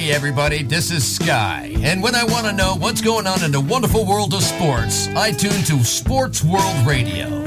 Hey everybody, this is Sky, and when I want to know what's going on in the wonderful world of sports, I tune to Sports World Radio.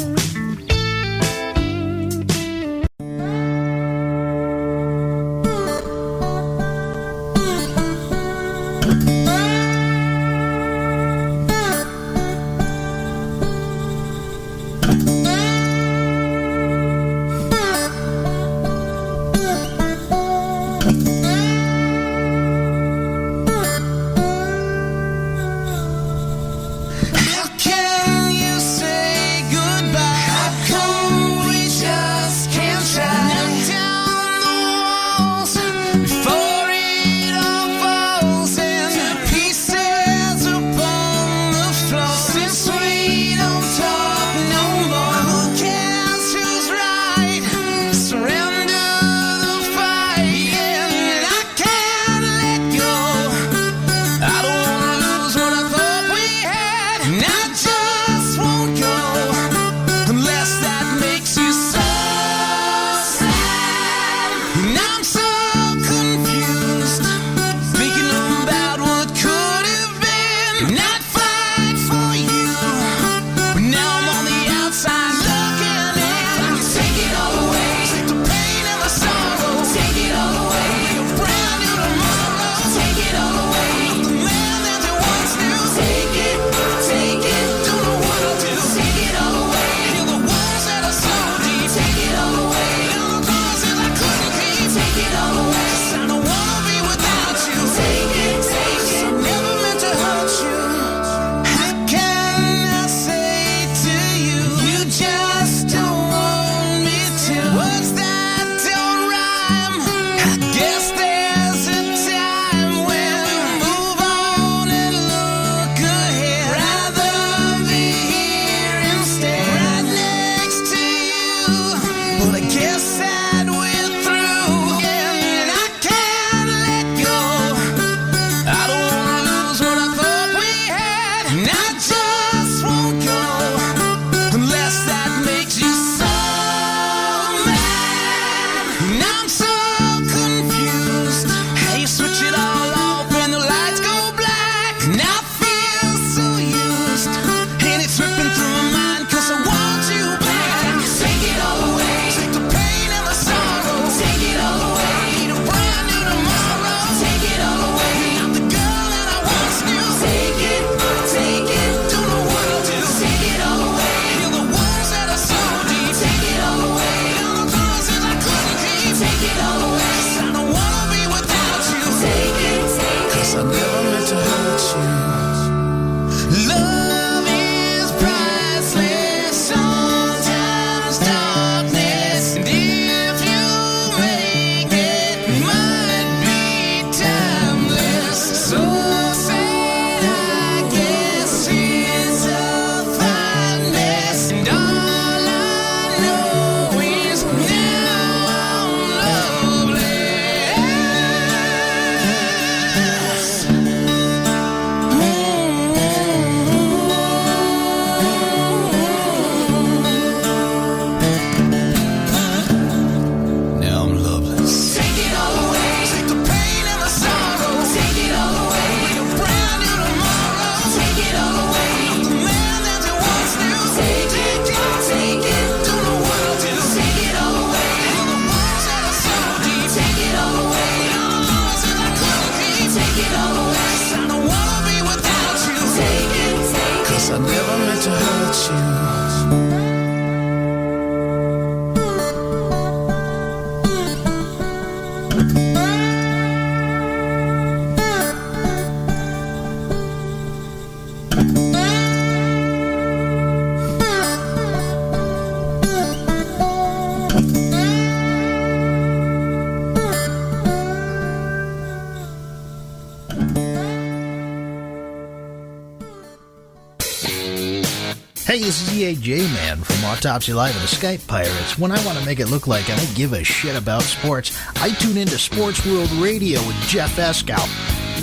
Hey, this is EAJ Man from Autopsy Live and the Skype Pirates. When I want to make it look like I don't give a shit about sports, I tune into Sports World Radio with Jeff Escow.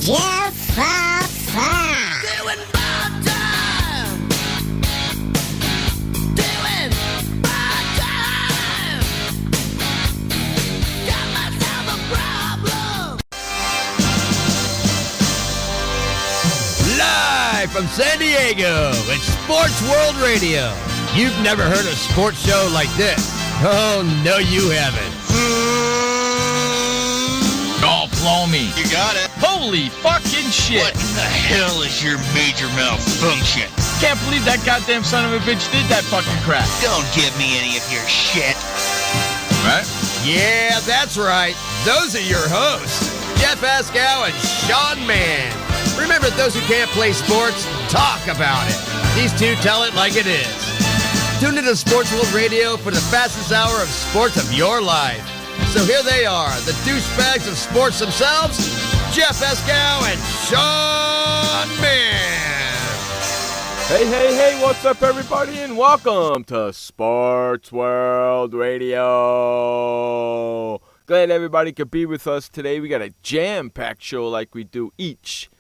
Jeff Doing bad time. Doing bad time. Got myself a problem. from San Diego. It's Sports World Radio. You've never heard a sports show like this. Oh, no, you haven't. Oh, blow me. You got it. Holy fucking shit. What in the hell is your major malfunction? Can't believe that goddamn son of a bitch did that fucking crap. Don't give me any of your shit. Right? Yeah, that's right. Those are your hosts, Jeff Askow and Sean Mann. Remember, those who can't play sports, talk about it. These two tell it like it is. Tune into Sports World Radio for the fastest hour of sports of your life. So here they are, the douchebags of sports themselves, Jeff Askow and Sean Mann. Hey, what's up, everybody, and welcome to Sports World Radio. Glad everybody could be with us today. We got a jam-packed show like we do each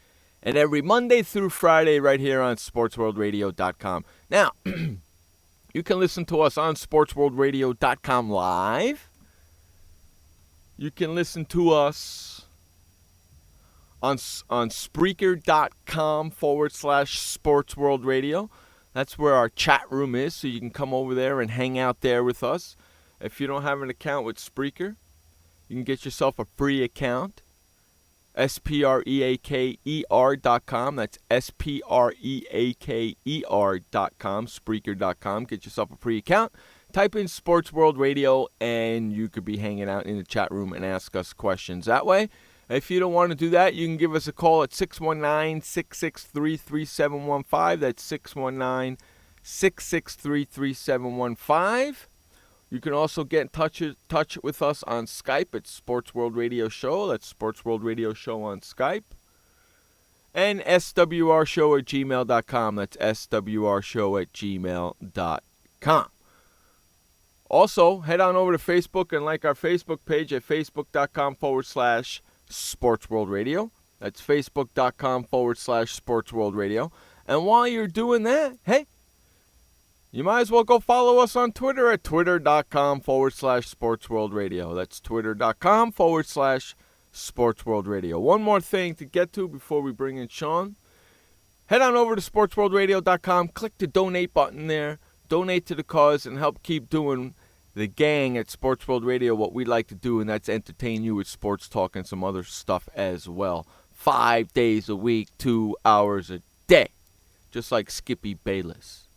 and every Monday through Friday right here on SportsWorldRadio.com. Now, you can listen to us on SportsWorldRadio.com live. You can listen to us on Spreaker.com/SportsWorldRadio. That's where our chat room is, so you can come over there and hang out there with us. If you don't have an account with Spreaker, you can get yourself a free account. Spreaker.com. That's Spreaker.com. Spreaker.com. Get yourself a free account. Type in Sports World Radio, and you could be hanging out in the chat room and ask us questions that way. If you don't want to do that, you can give us a call at 619-663-3715. That's 619-663-3715. You can also get in touch with us on Skype at Sports World Radio Show. That's Sports World Radio Show on Skype. And swrshow@gmail.com. That's swrshow@gmail.com. Also, head on over to Facebook and like our Facebook page at facebook.com/SportsWorldRadio. That's facebook.com/SportsWorldRadio. And while you're doing that, hey, you might as well go follow us on Twitter at twitter.com/SportsWorldRadio. That's twitter.com/SportsWorldRadio. One more thing to get to before we bring in Sean. Head on over to SportsWorldRadio.com. Click the donate button there. Donate to the cause and help keep doing the gang at Sports World Radio what we like to do, and that's entertain you with sports talk and some other stuff as well. 5 days a week, 2 hours a day. Just like Skippy Bayless.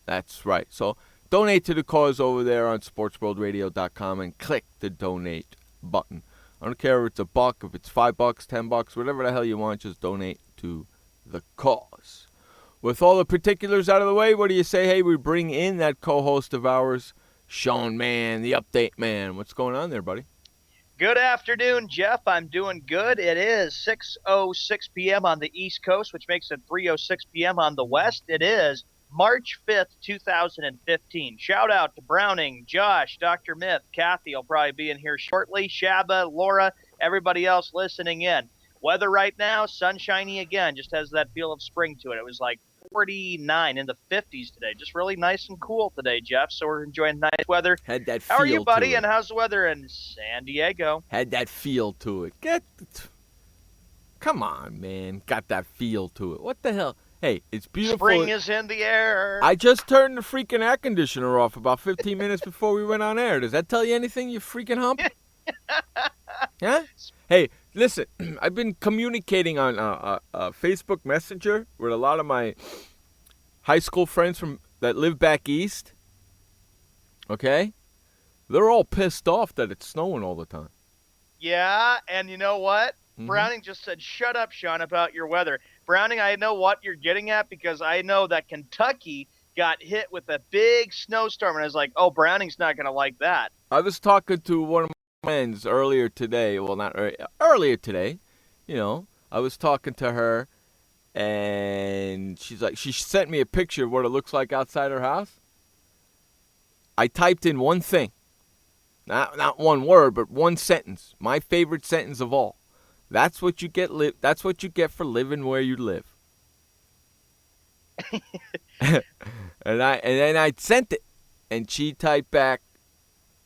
That's right. So donate to the cause over there on SportsWorldRadio.com and click the donate button. I don't care if it's $1, if it's $5, $10, whatever the hell you want, just donate to the cause. With all the particulars out of the way, what do you say? Hey, we bring in that co-host of ours, Sean Mann, the update man. What's going on there, buddy? Good afternoon, Jeff. I'm doing good. It is 6:06 p.m. on the East Coast, which makes it 3:06 p.m. on the West. It is March 5th, 2015. Shout out to Browning, Josh, Dr. Myth, Kathy will probably be in here shortly, Shaba, Laura, everybody else listening in. Weather right now, sunshiny again, just has that feel of spring to it. It was like 49 in the 50s today. Just really nice and cool today, Jeff. So we're enjoying nice weather. Had that feel. How are you, buddy? To it. And how's the weather in San Diego? Had that feel to it. Come on, man. Got that feel to it. What the hell? Hey, it's beautiful. Spring is in the air. I just turned the freaking air conditioner off about 15 minutes before we went on air. Does that tell you anything, you freaking hump? Huh? Hey, listen, I've been communicating on Facebook Messenger with a lot of my high school friends that live back east. Okay? They're all pissed off that it's snowing all the time. Yeah, and you know what? Mm-hmm. Browning just said, shut up, Sean, about your weather. Browning, I know what you're getting at because I know that Kentucky got hit with a big snowstorm, and I was like, oh, Browning's not going to like that. I was talking to one of my friends earlier today. Well, not earlier today. You know, I was talking to her, and she's like, she sent me a picture of what it looks like outside her house. I typed in one thing. Not one word, but one sentence. My favorite sentence of all. That's what you get. That's what you get for living where you live. and then I sent it, and she typed back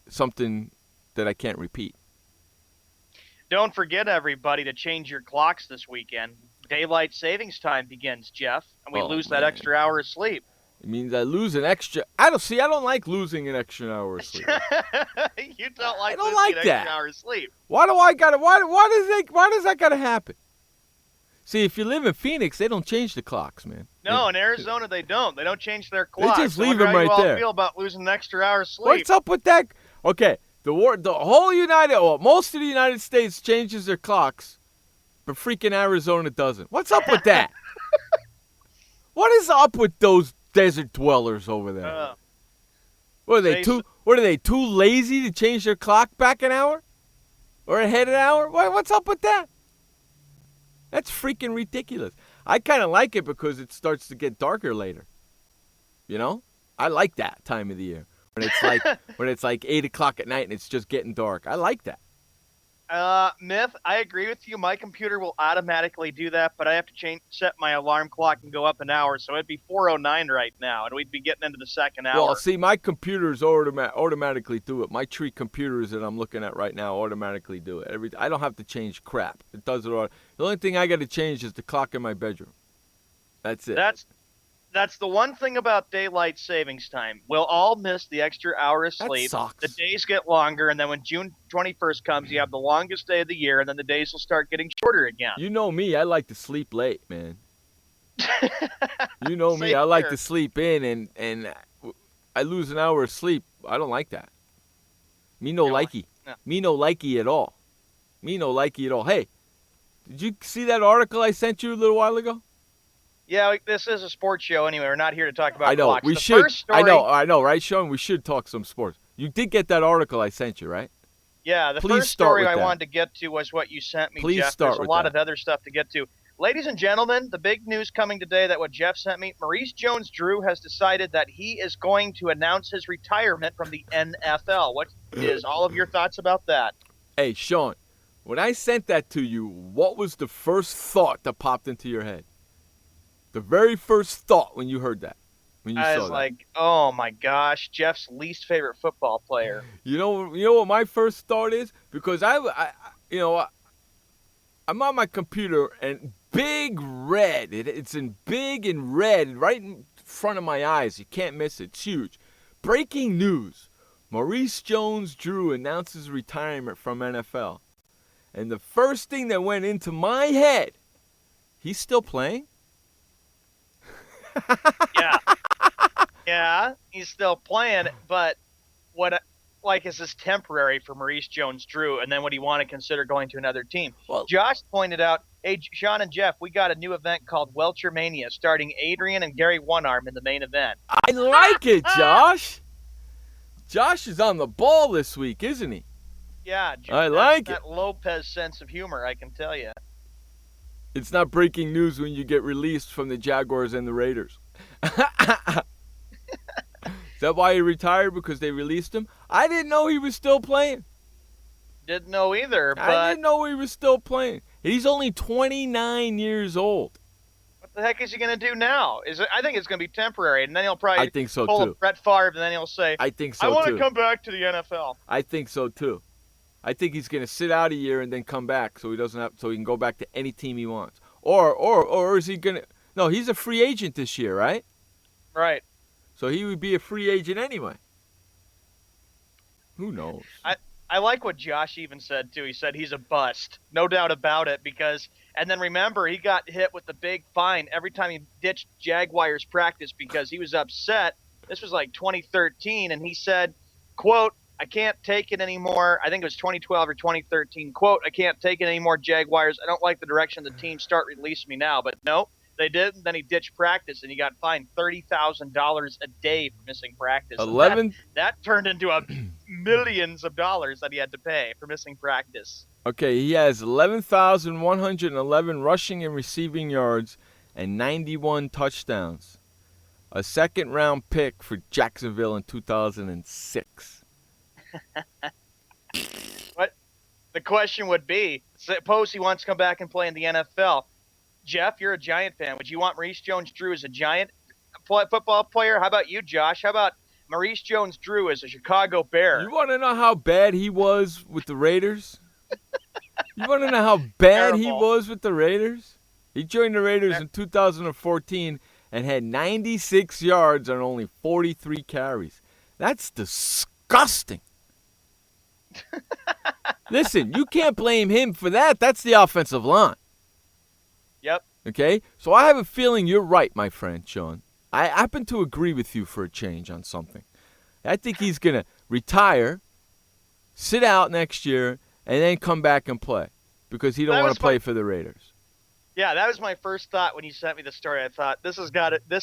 something that I can't repeat. Don't forget, everybody, to change your clocks this weekend. Daylight savings time begins, Jeff, and we Oh, lose that man. extra hour of sleep. It means I lose an extra. I don't like losing an extra hour of sleep. You don't like I don't losing like an extra that. hour of sleep. Why do I gotta? Why does that gotta happen? See, if you live in Phoenix, they don't change the clocks, man. No, in Arizona they don't. They don't change their clocks. just I leave wonder them how right you all there. feel about losing an extra hour of sleep. What's up with that? Okay, the whole most of the United States changes their clocks, but freaking Arizona doesn't. What's up with that? What is up with those desert dwellers over there? What are they too lazy to change their clock back an hour, or ahead an hour? What's up with that? That's freaking ridiculous. I kind of like it because it starts to get darker later. You know, I like that time of the year when it's like 8 o'clock at night and it's just getting dark. I like that. Myth, I agree with you. My computer will automatically do that, but I have to set my alarm clock and go up an hour, so it'd be 4:09 right now, and we'd be getting into the second hour. Well, see, my computers automatically do it. My tree computers that I'm looking at right now automatically do it. I don't have to change crap. It does it all. The only thing I got to change is the clock in my bedroom. That's it. That's the one thing about daylight savings time. We'll all miss the extra hour of sleep. That sucks. The days get longer, and then when June 21st comes, you have the longest day of the year, and then the days will start getting shorter again. You know me. I like to sleep late, man. You know me. Same I like here. to sleep in, and I lose an hour of sleep. I don't like that. Me no likey. No. Me no likey at all. Me no likey at all. Hey, did you see that article I sent you a little while ago? Yeah, this is a sports show anyway. We're not here to talk about I know. clocks. We The should. first story, I know, right, Sean? We should talk some sports. You did get that article I sent you, right? Yeah, the Please first start story with I that. wanted to get to was what you sent me, Please Jeff. start There's a with lot that. of other stuff to get to. Ladies and gentlemen, the big news coming today that what Jeff sent me, Maurice Jones-Drew has decided that he is going to announce his retirement from the NFL. What is all of your thoughts about that? Hey, Sean, when I sent that to you, what was the first thought that popped into your head? The very first thought when you heard that, when you I saw was that. like, oh my gosh, Jeff's least favorite football player. You know what my first thought is? Because I'm on my computer and big red. It's in big and red right in front of my eyes. You can't miss it. It's huge. Breaking news. Maurice Jones-Drew announces retirement from NFL. And the first thing that went into my head, he's still playing? Yeah, he's still playing, but is this temporary for Maurice Jones-Drew, and then would he want to consider going to another team? Well, Josh pointed out, hey, Sean and Jeff, we got a new event called Welcher Mania, starting Adrian and Gary One-Arm in the main event. I like it, Josh. Josh is on the ball this week, isn't he? Yeah, I like that Lopez sense of humor, I can tell you. It's not breaking news when you get released from the Jaguars and the Raiders. Is that why he retired? Because they released him? I didn't know he was still playing. Didn't know either, I but didn't know he was still playing. He's only 29 years old. what the heck is he going to do now? I think it's going to be temporary, and then he'll probably I think so, pull too. a Brett Favre, and then he'll say, I think so, I want too. to come back to the NFL. I think so, too. I think he's going to sit out a year and then come back so he can go back to any team he wants. Or is he going to – no, he's a free agent this year, right? Right. So he would be a free agent anyway. Who knows? I like what Josh even said, too. He said he's a bust. No doubt about it, because – and then remember, he got hit with the big fine every time he ditched Jaguars practice because he was upset. This was like 2013, and he said, quote, I can't take it anymore. I think it was 2012 or 2013. Quote, I can't take it anymore, Jaguars. I don't like the direction the team start releasing me now. But no, they did. Then he ditched practice, and he got fined $30,000 a day for missing practice. 11? That turned into millions of dollars that he had to pay for missing practice. Okay, he has 11,111 rushing and receiving yards and 91 touchdowns. A second-round pick for Jacksonville in 2006. What the question would be, suppose he wants to come back and play in the NFL. Jeff, you're a Giant fan. Would you want Maurice Jones-Drew as a Giant football player? How about you, Josh? How about Maurice Jones-Drew as a Chicago Bear? You want to know how bad he was with the Raiders? You want to know how bad he Terrible. was with the Raiders? He joined the Raiders in 2014 and had 96 yards on only 43 carries. That's disgusting. Listen, you can't blame him for that. That's the offensive line. Yep. Okay? So I have a feeling you're right, my friend, Sean. I happen to agree with you for a change on something. I think he's going to retire, sit out next year, and then come back and play because he don't want to play for the Raiders. Yeah, that was my first thought when you sent me the story. I thought this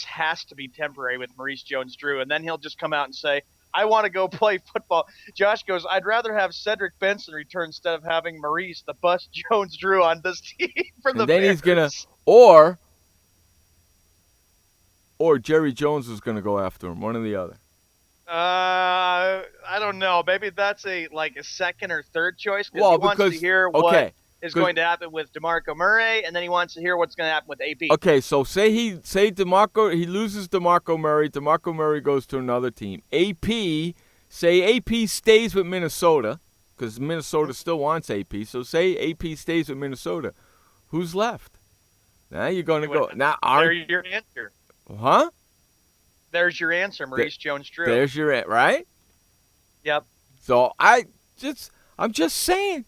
has to be temporary with Maurice Jones-Drew, and then he'll just come out and say, "I want to go play football." Josh goes, "I'd rather have Cedric Benson return instead of having Maurice the Bus Jones-Drew on this team for the Bears." And then he's gonna, or Jerry Jones is gonna go after him, one or the other. I don't know. Maybe that's a second or third choice because he wants to hear what is going to happen with DeMarco Murray, and then he wants to hear what's going to happen with AP. Okay, so say he loses DeMarco Murray. DeMarco Murray goes to another team. AP stays with Minnesota because Minnesota still wants AP. So say AP stays with Minnesota. Who's left? Now you're going to go. Now, there's your answer. Huh? There's your answer, Maurice Jones-Drew. There's your answer, right? Yep. So I'm just saying.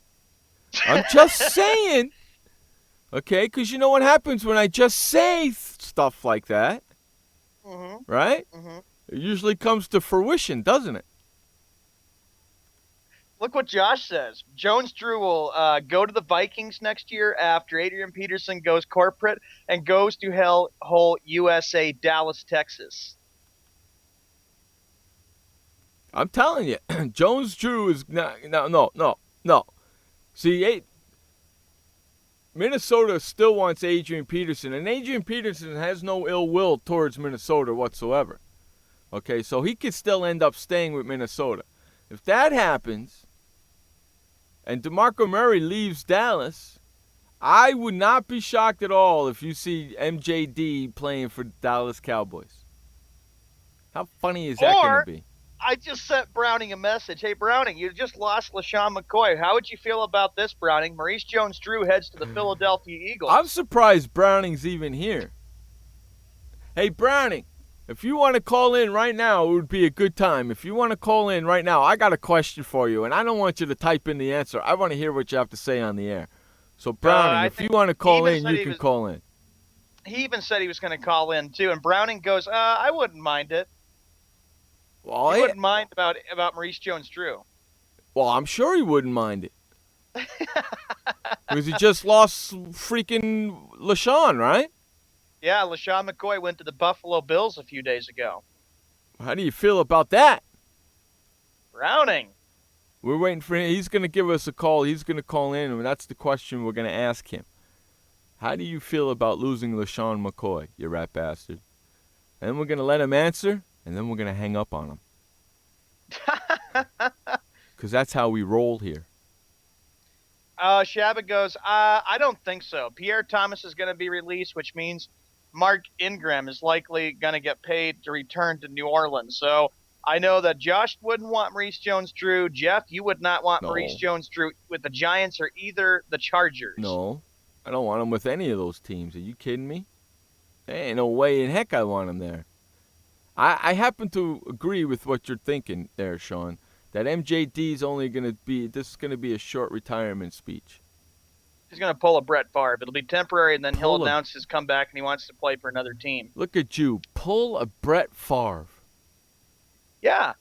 I'm just saying. Okay, because you know what happens when I just say stuff like that, right? Mm-hmm. It usually comes to fruition, doesn't it? Look what Josh says. Jones-Drew will go to the Vikings next year after Adrian Peterson goes corporate and goes to Hellhole USA, Dallas, Texas. I'm telling you, Jones-Drew is no. See, Minnesota still wants Adrian Peterson, and Adrian Peterson has no ill will towards Minnesota whatsoever. Okay, so he could still end up staying with Minnesota. If that happens, and DeMarco Murray leaves Dallas, I would not be shocked at all if you see MJD playing for Dallas Cowboys. How funny is that going to be? I just sent Browning a message. Hey, Browning, you just lost LaShawn McCoy. How would you feel about this, Browning? Maurice Jones-Drew heads to the Philadelphia Eagles. I'm surprised Browning's even here. Hey, Browning, if you want to call in right now, it would be a good time. If you want to call in right now, I got a question for you, and I don't want you to type in the answer. I want to hear what you have to say on the air. So, Browning, if you want to call in, you can call in. He even said he was going to call in, too, and Browning goes, I wouldn't mind it. Well, he wouldn't mind about Maurice Jones-Drew. Well, I'm sure he wouldn't mind it. Because he just lost freaking LaShawn, right? Yeah, LaShawn McCoy went to the Buffalo Bills a few days ago. How do you feel about that? Browning. We're waiting for him. He's going to give us a call. He's going to call in, and that's the question we're going to ask him. How do you feel about losing LaShawn McCoy, you rat bastard? And then we're going to let him answer. And then we're going to hang up on him. Because that's how we roll here. Shabba goes, I don't think so. Pierre Thomas is going to be released, which means Mark Ingram is likely going to get paid to return to New Orleans. So I know that Josh wouldn't want Maurice Jones-Drew. Jeff, you would not want Maurice Jones-Drew with the Giants or either the Chargers. No, I don't want him with any of those teams. Are you kidding me? There ain't no way in heck I want him there. I happen to agree with what you're thinking there, Sean, that MJD's only going to be, this is going to be a short retirement speech. He's going to pull a Brett Favre. It'll be temporary, and then he'll announce his comeback, and he wants to play for another team. Look at you. Pull a Brett Favre. Yeah.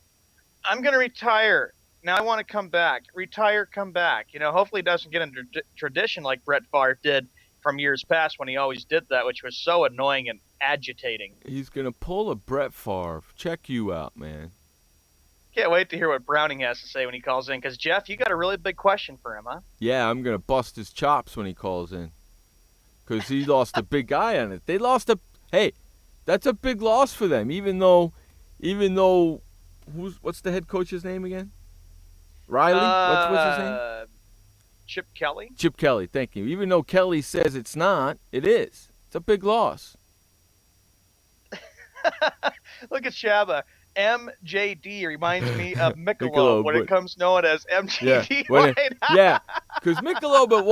I'm going to retire. Now I want to come back. Retire, come back. Hopefully it doesn't get into tradition like Brett Favre did from years past when he always did that, which was so annoying and agitating. He's going to pull a Brett Favre. Check you out, man. Can't wait to hear what Browning has to say when he calls in, because, Jeff, you got a really big question for him, huh? Yeah, I'm going to bust his chops when he calls in, because he lost a big guy on it. They lost hey, that's a big loss for them, even though, what's the head coach's name again? Riley? What's his name? Chip Kelly? Chip Kelly, thank you. Even though Kelly says it's not, it is. It's a big loss. Look at Shabba. MJD reminds me of Michelob Michelob, when it but- comes known as Yeah, MJD when Light. yeah, because Michelob at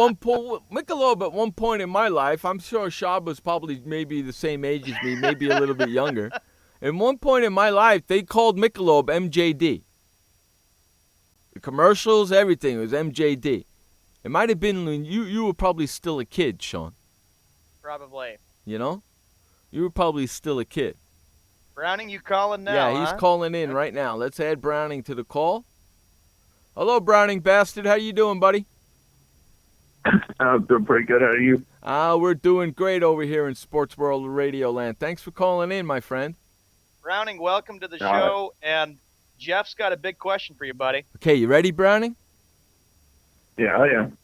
one point in my life, I'm sure Shab was probably maybe the same age as me, maybe a little bit younger. At one point in my life, they called Michelob MJD. The commercials, everything was MJD. It might have been when you were probably still a kid, Sean. Probably. You know, you were probably still a kid. Browning, you calling now? Yeah, he's huh? calling in right now. Let's add Browning to the call. Hello, Browning bastard. How you doing, buddy? I'm doing pretty good. How are you? We're doing great over here in Sports World Radio Land. Thanks for calling in, my friend. Browning, welcome to the All right. show. And Jeff's got a big question for you, buddy. Okay, you ready, Browning? Yeah, I am.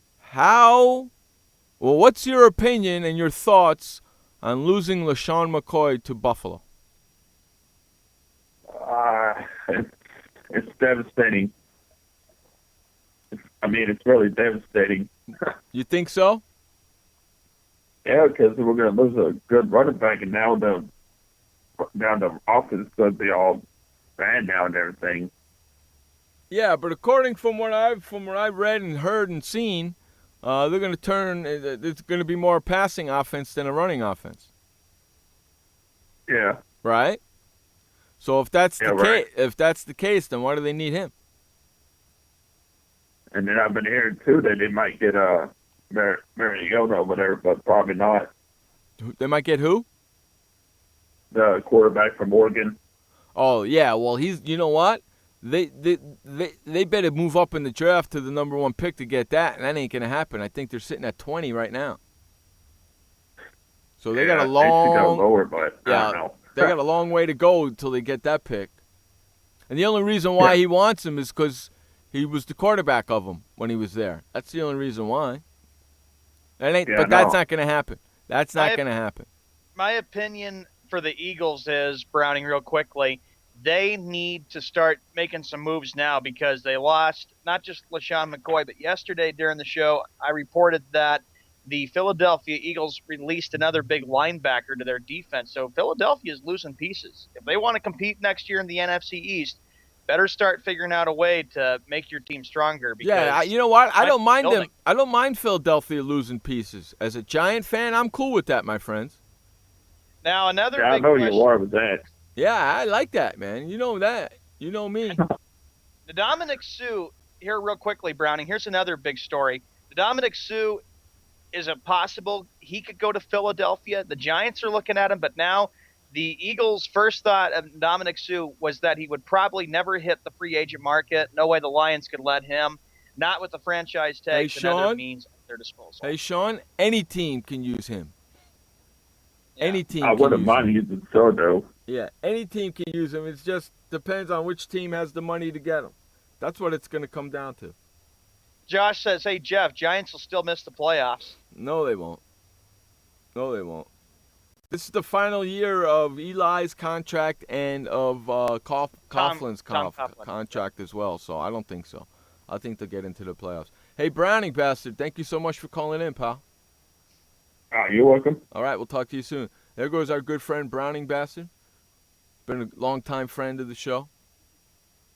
What's your opinion and your thoughts on losing LaShawn McCoy to Buffalo? It's devastating. It's really devastating. You think so? Yeah, because we're going to lose a good running back, and now the offense is going to be all bad now and everything. Yeah, but according from what I've read and heard and seen, they're going to turn. It's going to be more passing offense than a running offense. Yeah. Right. So if that's the case, then why do they need him? And then I've been hearing, too, that they might get Mariota over there, but probably not. They might get who? The quarterback from Oregon. Oh yeah, well he's. You know what? They better move up in the draft to the number 1 pick to get that, and that ain't gonna happen. I think they're sitting at 20 right now. So they got a long. They should go lower, but I don't know. They got a long way to go until they get that pick. And the only reason why he wants him is because he was the quarterback of him when he was there. That's the only reason why. That's not gonna happen. That's not gonna happen. My opinion for the Eagles is, Browning, real quickly, they need to start making some moves now because they lost not just LaShawn McCoy, but yesterday during the show, I reported that the Philadelphia Eagles released another big linebacker to their defense. So Philadelphia is losing pieces. If they want to compete next year in the NFC East, better start figuring out a way to make your team stronger. Because you know what? I don't mind them. I don't mind Philadelphia losing pieces. As a Giant fan, I'm cool with that, my friends. Now another I big know question. you are with that. Yeah, I like that, man. You know that. You know me. The Dominic Sue, here real quickly, Browning, here's another big story. The Dominic Sue is it possible he could go to Philadelphia? The Giants are looking at him, but now the Eagles' first thought of Dominic Sue was that he would probably never hit the free agent market. No way the Lions could let him. Not with the franchise tag and other means at their disposal. Hey, Sean, any team can use him. Yeah. Any team I can wouldn't use mind him. using Soto. Yeah, any team can use him. It just depends on which team has the money to get him. That's what it's going to come down to. Josh says, hey, Jeff, Giants will still miss the playoffs. No, they won't. No, they won't. This is the final year of Eli's contract and of Coughlin's contract as well, so I don't think so. I think they'll get into the playoffs. Hey, Browning bastard, thank you so much for calling in, pal. You're welcome. All right, we'll talk to you soon. There goes our good friend Browning bastard. Been a long-time friend of the show.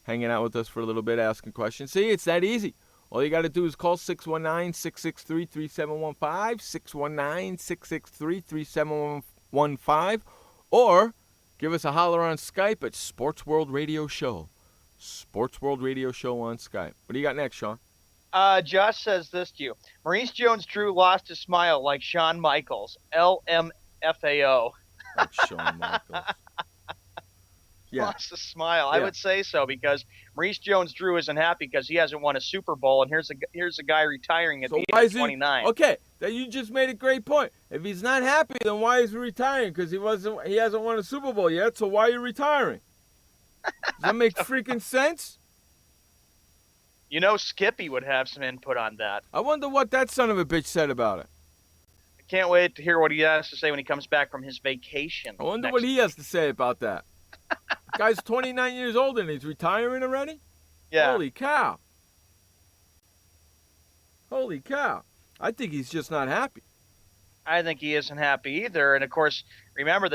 Hanging out with us for a little bit, asking questions. See, it's that easy. All you got to do is call 619-663-3715, 619-663-3715, or give us a holler on Skype at Sports World Radio Show. Sports World Radio Show on Skype. What do you got next, Sean? Josh says this to you. Maurice Jones-Drew lost his smile like Shawn Michaels. LMFAO. Like Shawn Michaels. Yeah. Lost a smile. Yeah. I would say so because Maurice Jones-Drew isn't happy because he hasn't won a Super Bowl, and here's a guy retiring at the age of 29. Okay, you just made a great point. If he's not happy, then why is he retiring? Because he hasn't won a Super Bowl yet. So why are you retiring? Does that make freaking sense? You know, Skippy would have some input on that. I wonder what that son of a bitch said about it. I can't wait to hear what he has to say when he comes back from his vacation. I wonder what he has to say about that. The guy's 29 years old and he's retiring already? Yeah. Holy cow. Holy cow. I think he's just not happy. I think he isn't happy either. And of course, remember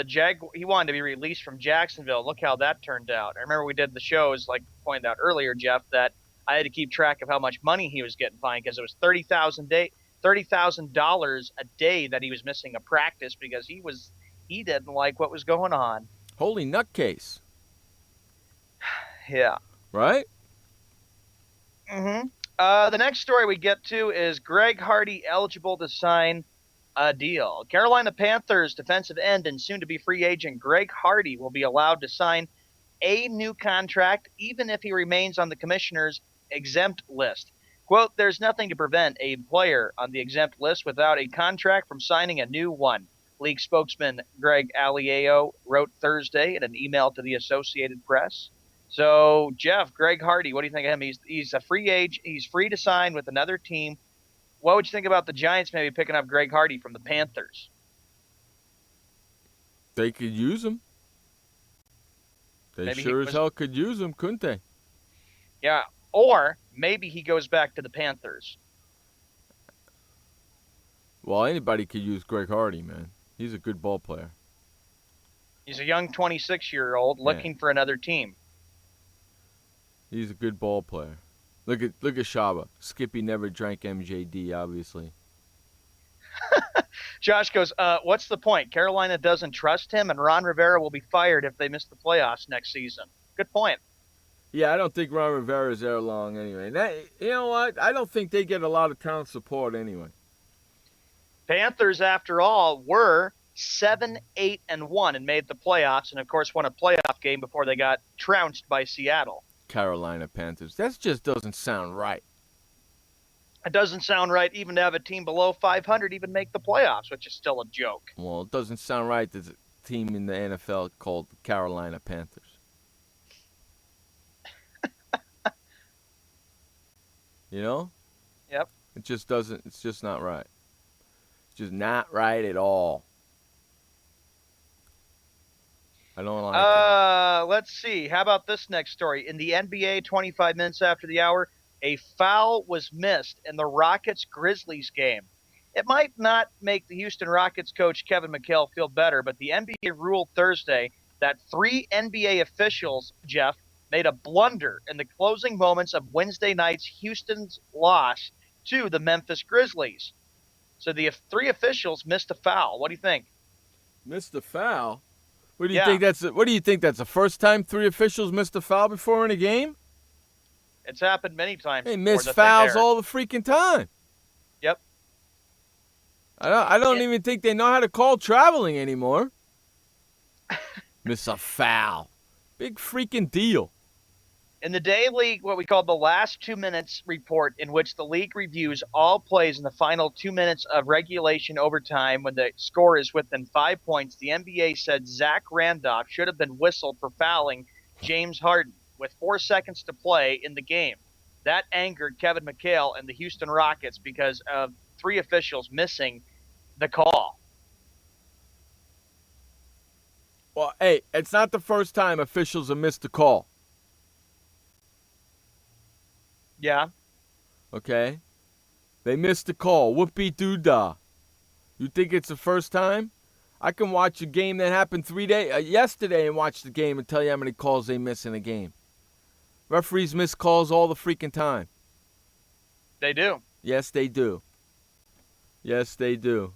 he wanted to be released from Jacksonville. Look how that turned out. I remember we did the shows, like pointed out earlier, Jeff, that I had to keep track of how much money he was getting fined because it was $30,000 a day that he was missing a practice because he didn't like what was going on. Holy nutcase. Yeah. Right? Mm-hmm. The next story we get to is Greg Hardy eligible to sign a deal. Carolina Panthers defensive end and soon-to-be free agent Greg Hardy will be allowed to sign a new contract even if he remains on the commissioner's exempt list. Quote, there's nothing to prevent a player on the exempt list without a contract from signing a new one. League spokesman Greg Alieo wrote Thursday in an email to the Associated Press. So, Jeff, Greg Hardy, what do you think of him? He's a free agent. He's free to sign with another team. What would you think about the Giants maybe picking up Greg Hardy from the Panthers? They could use him. They Maybe sure as hell could use him, couldn't they? Yeah, or maybe he goes back to the Panthers. Well, anybody could use Greg Hardy, man. He's a good ball player. He's a young 26-year-old looking for another team. He's a good ball player. Look at Shaba. Skippy never drank MJD, obviously. Josh goes, what's the point? Carolina doesn't trust him, and Ron Rivera will be fired if they miss the playoffs next season. Good point. Yeah, I don't think Ron Rivera's there long anyway. You know what? I don't think they get a lot of town support anyway. Panthers, after all, were 7-8-1 and made the playoffs, and of course won a playoff game before they got trounced by Seattle. Carolina Panthers. That just doesn't sound right. It doesn't sound right even to have a team below 500 even make the playoffs, which is still a joke. Well, it doesn't sound right. There's a team in the NFL called the Carolina Panthers. You know? Yep. It just doesn't. It's just not right. It's just not right at all. I don't like it. Let's see. How about this next story? In the NBA, 25 minutes after the hour, a foul was missed in the Rockets-Grizzlies game. It might not make the Houston Rockets coach Kevin McHale feel better, but the NBA ruled Thursday that 3 NBA officials, Jeff, made a blunder in the closing moments of Wednesday night's Houston's loss to the Memphis Grizzlies. So the 3 officials missed a foul. What do you think? Missed a foul? What do you think that's? What do you think that's the first time 3 officials missed a foul before in a game? It's happened many times. They miss fouls all the freaking time. Yep. I don't even think they know how to call traveling anymore. Miss a foul. Big freaking deal. In the daily, what we call the last 2 minutes report, in which the league reviews all plays in the final 2 minutes of regulation overtime when the score is within 5 points, the NBA said Zach Randolph should have been whistled for fouling James Harden with 4 seconds to play in the game. That angered Kevin McHale and the Houston Rockets because of 3 officials missing the call. Well, hey, it's not the first time officials have missed a call. Yeah. Okay? They missed the call. Whoopee-doo-dah. You think it's the first time? I can watch a game that happened yesterday and watch the game and tell you how many calls they miss in a game. Referees miss calls all the freaking time. They do. Yes, they do. Yes, they do.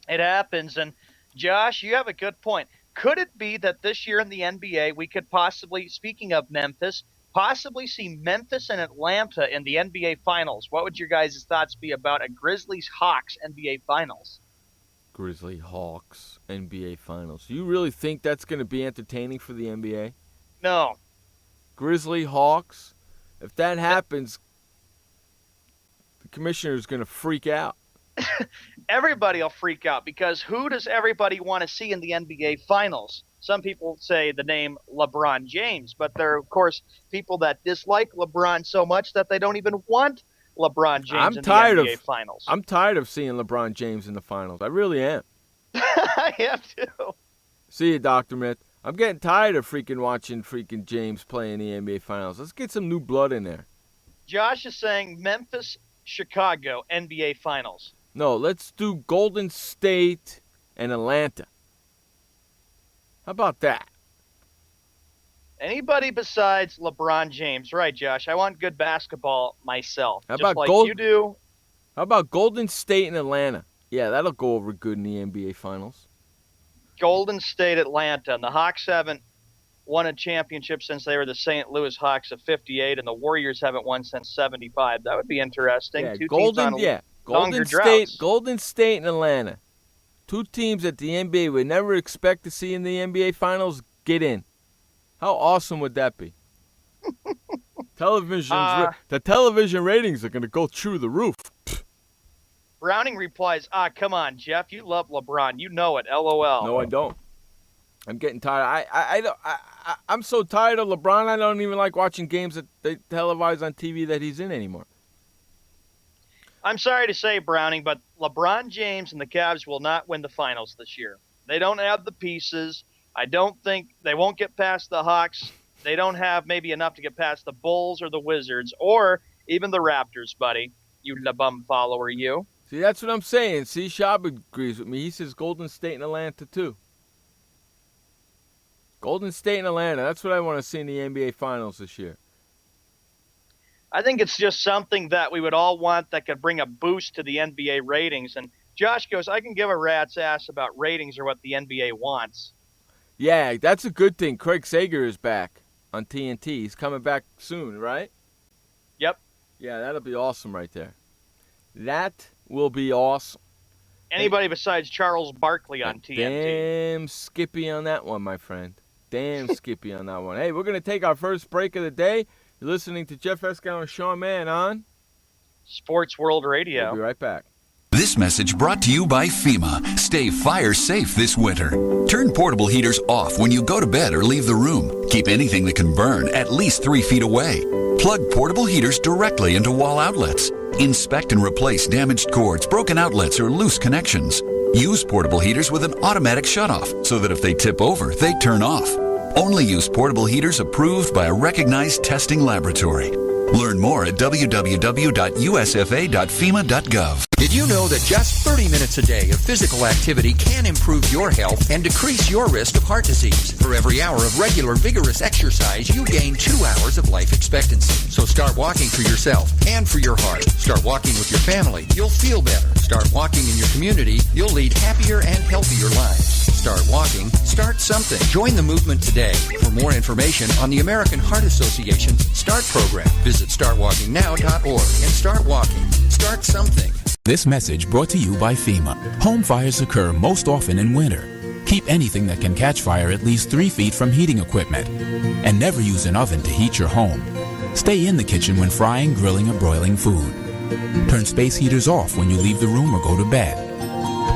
It happens. And, Josh, you have a good point. Could it be that this year in the NBA we could possibly, speaking of Memphis, possibly see Memphis and Atlanta in the NBA Finals? What would your guys' thoughts be about a Grizzlies-Hawks NBA Finals? Grizzly-Hawks NBA Finals. You really think that's going to be entertaining for the NBA? No. Grizzly-Hawks? If that happens, the commissioner's going to freak out. Everybody will freak out because who does everybody want to see in the NBA Finals? Some people say the name LeBron James, but there are, of course, people that dislike LeBron so much that they don't even want LeBron James in the NBA Finals. I'm tired of seeing LeBron James in the finals. I really am. I am too. See you, Dr. Myth. I'm getting tired of watching James play in the NBA Finals. Let's get some new blood in there. Josh is saying Memphis, Chicago, NBA Finals. No, let's do Golden State and Atlanta. How about that? Anybody besides LeBron James. Right, Josh. I want good basketball myself. How just about like Gold- you do. How about Golden State and Atlanta? Yeah, that'll go over good in the NBA Finals. Golden State, Atlanta. And the Hawks haven't won a championship since they were the St. Louis Hawks of 58, and the Warriors haven't won since 75. That would be interesting. Yeah, Two Golden, teams on Golden longer State, droughts. Golden State and Atlanta. Two teams that the NBA would never expect to see in the NBA Finals get in. How awesome would that be? The television ratings are going to go through the roof. Browning replies, come on, Jeff. You love LeBron. You know it. LOL. No, I don't. I'm getting tired. I'm so tired of LeBron. I don't even like watching games that they televise on TV that he's in anymore. I'm sorry to say, Browning, but LeBron James and the Cavs will not win the finals this year. They don't have the pieces. I don't think they won't get past the Hawks. They don't have maybe enough to get past the Bulls or the Wizards or even the Raptors, buddy. You bum follower, you. See, that's what I'm saying. See, Shab agrees with me. He says Golden State and Atlanta, too. Golden State and Atlanta. That's what I want to see in the NBA Finals this year. I think it's just something that we would all want that could bring a boost to the NBA ratings. And Josh goes, I can give a rat's ass about ratings or what the NBA wants. Yeah, that's a good thing. Craig Sager is back on TNT. He's coming back soon, right? Yep. Yeah, that'll be awesome right there. That will be awesome. Anybody besides Charles Barkley on TNT. Damn Skippy on that one, my friend. Damn Skippy on that one. Hey, we're going to take our first break of the day. You're listening to Jeff Escow and Sean Mann on Sports World Radio. We'll be right back. This message brought to you by FEMA. Stay fire safe this winter. Turn portable heaters off when you go to bed or leave the room. Keep anything that can burn at least 3 feet away. Plug portable heaters directly into wall outlets. Inspect and replace damaged cords, broken outlets, or loose connections. Use portable heaters with an automatic shutoff so that if they tip over, they turn off. Only use portable heaters approved by a recognized testing laboratory. Learn more at www.usfa.fema.gov. Did you know that just 30 minutes a day of physical activity can improve your health and decrease your risk of heart disease? For every hour of regular, vigorous exercise, you gain 2 hours of life expectancy. So start walking for yourself and for your heart. Start walking with your family. You'll feel better. Start walking in your community. You'll lead happier and healthier lives. Start walking. Start something. Join the movement today. For more information on the American Heart Association's START program, visit startwalkingnow.org and start walking. Start something. This message brought to you by FEMA. Home fires occur most often in winter. Keep anything that can catch fire at least 3 feet from heating equipment. And never use an oven to heat your home. Stay in the kitchen when frying, grilling, or broiling food. Turn space heaters off when you leave the room or go to bed.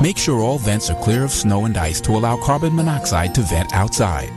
Make sure all vents are clear of snow and ice to allow carbon monoxide to vent outside.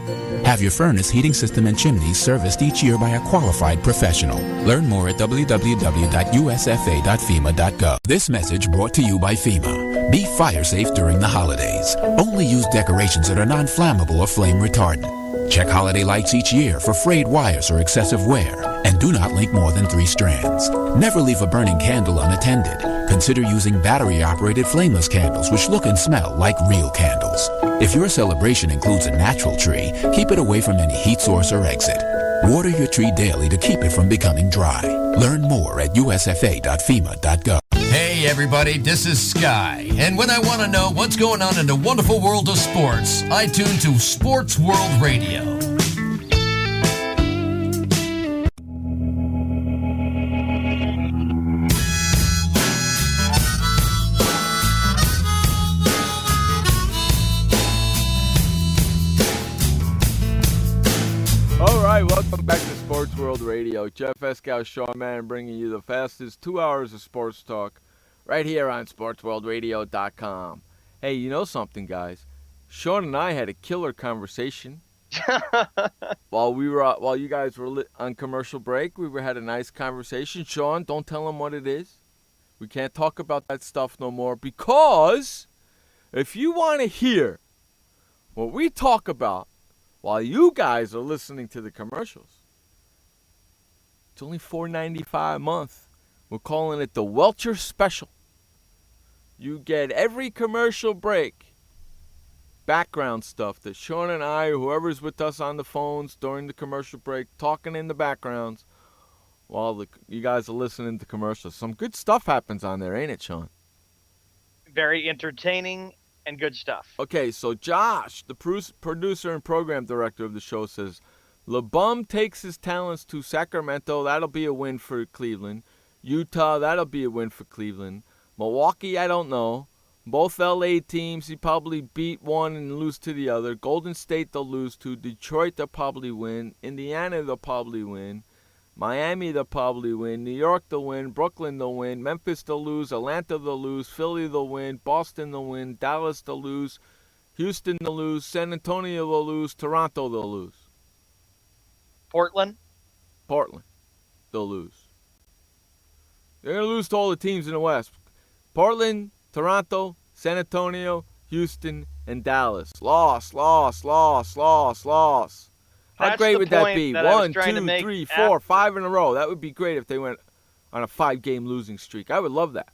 Have your furnace, heating system, and chimneys serviced each year by a qualified professional. Learn more at www.usfa.fema.gov. This message brought to you by FEMA. Be fire safe during the holidays. Only use decorations that are non-flammable or flame retardant. Check holiday lights each year for frayed wires or excessive wear. And do not link more than 3 strands. Never leave a burning candle unattended. Consider using battery-operated flameless candles which look and smell like real candles. If your celebration includes a natural tree, keep it away from any heat source or exit. Water your tree daily to keep it from becoming dry. Learn more at usfa.fema.gov. Hey everybody, this is Sky, and when I want to know what's going on in the wonderful world of sports, I tune to Sports World Radio. All right, welcome back to Sports World Radio. Jeff Escow, Sean Mann, bringing you the fastest 2 hours of sports talk right here on SportsWorldRadio.com. Hey, you know something, guys? Sean and I had a killer conversation while you guys were on commercial break. We had a nice conversation. Sean, don't tell them what it is. We can't talk about that stuff no more because if you want to hear what we talk about while you guys are listening to the commercials, it's only $4.95 a month. We're calling it the Welcher Special. you get every commercial break background stuff that Sean and I, or whoever's with us on the phones during the commercial break, talking in the backgrounds while you guys are listening to commercials. Some good stuff happens on there, ain't it, Sean? Very entertaining and good stuff. Okay, so Josh, the producer and program director of the show, says, LeBum takes his talents to Sacramento. That'll be a win for Cleveland. Utah, that'll be a win for Cleveland. Milwaukee, I don't know. Both LA teams, he probably beat one and lose to the other. Golden State, they'll lose to. Detroit, they'll probably win. Indiana, they'll probably win. Miami, they'll probably win. New York, they'll win. Brooklyn, they'll win. Memphis, they'll lose. Atlanta, they'll lose. Philly, they'll win. Boston, they'll win. Dallas, they'll lose. Houston, they'll lose. San Antonio, they'll lose. Toronto, they'll lose. Portland, they'll lose. They're going to lose to all the teams in the West. Portland, Toronto, San Antonio, Houston, and Dallas. Loss. How great would that be? 1, 2, 3, 4, 5 in a row. That would be great if they went on a 5-game losing streak. I would love that.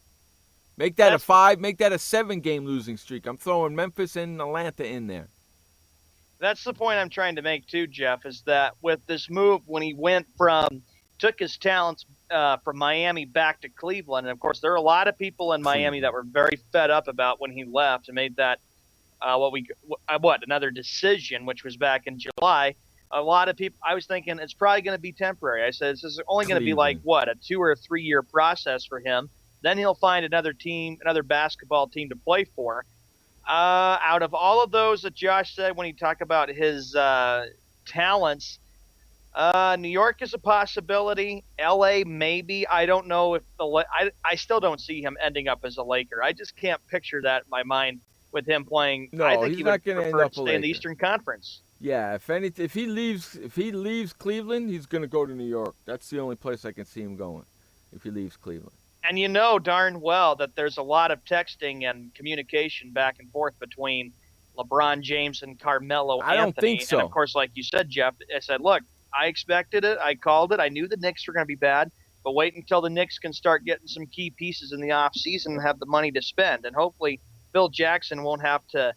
Make that a 5, make that a 7-game losing streak. I'm throwing Memphis and Atlanta in there. That's the point I'm trying to make too, Jeff, is that with this move, when he took his talents from Miami back to Cleveland, and of course there are a lot of people in Miami that were very fed up about when he left and made that another decision, which was back in July. A lot of people, I was thinking it's probably going to be temporary. I said this is only going to be like a 2 or 3 year process for him. Then he'll find another team, another basketball team to play for. Out of all of those that Josh said when he talked about his talents, New York is a possibility. LA maybe. I don't know if I still don't see him ending up as a Laker. I just can't picture that in my mind with him playing. No, I think he's he not would going to end prefer up to a stay in the Laker. Eastern Conference. Yeah, if he leaves Cleveland, he's going to go to New York. That's the only place I can see him going if he leaves Cleveland. And you know darn well that there's a lot of texting and communication back and forth between LeBron James and Carmelo Anthony. I don't think so. And, of course, like you said, Jeff, I said, look, I expected it. I called it. I knew the Knicks were going to be bad. But wait until the Knicks can start getting some key pieces in the offseason and have the money to spend. And hopefully Phil Jackson won't have to,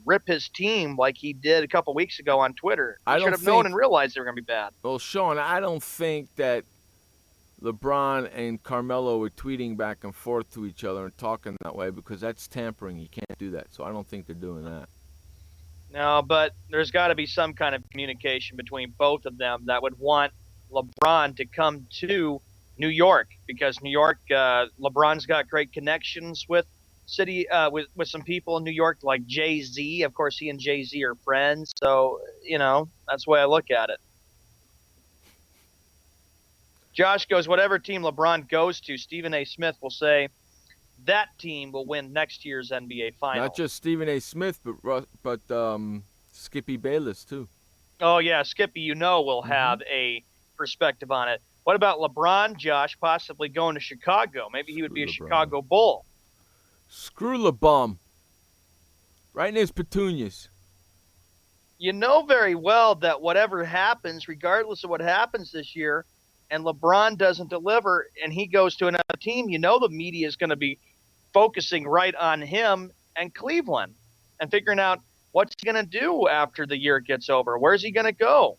rip his team like he did a couple weeks ago on Twitter. He should have known and realized they were going to be bad. Well, Sean, I don't think that LeBron and Carmelo were tweeting back and forth to each other and talking that way because that's tampering. You can't do that. So I don't think they're doing that. No, but there's got to be some kind of communication between both of them that would want LeBron to come to New York because New York, LeBron's got great connections with with some people in New York like Jay-Z. Of course, he and Jay-Z are friends. So, that's the way I look at it. Josh goes, whatever team LeBron goes to, Stephen A. Smith will say that team will win next year's NBA Finals. Not just Stephen A. Smith, but Skippy Bayless, too. Oh, yeah, Skippy, will have a perspective on it. What about LeBron, Josh, possibly going to Chicago? Maybe he would be a Chicago Bull. Screw LeBum. Right in his petunias. You know very well that whatever happens, regardless of what happens this year, and LeBron doesn't deliver and he goes to another team, the media is going to be focusing right on him and Cleveland and figuring out what's he going to do after the year gets over. Where's he going to go?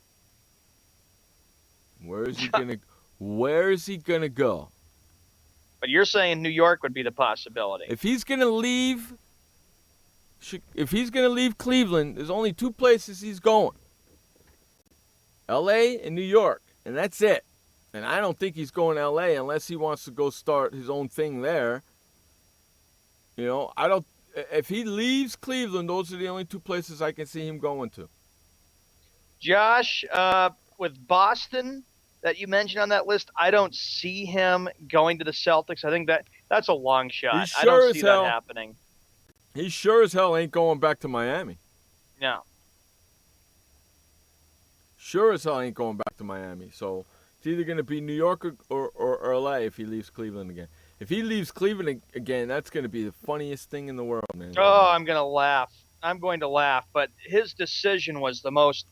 Where is he going to go? But you're saying New York would be the possibility. If he's going to leave Cleveland, there's only 2 places he's going. LA and New York, and that's it. And I don't think he's going to L.A. unless he wants to go start his own thing there. If he leaves Cleveland, those are the only 2 places I can see him going to. Josh, with Boston that you mentioned on that list, I don't see him going to the Celtics. I think that's a long shot. I don't see that happening. He sure as hell ain't going back to Miami. No. Sure as hell ain't going back to Miami. So it's either going to be New York or LA if he leaves Cleveland again. If he leaves Cleveland again, that's going to be the funniest thing in the world, man. Oh, I'm going to laugh. I'm going to laugh. But his decision was the most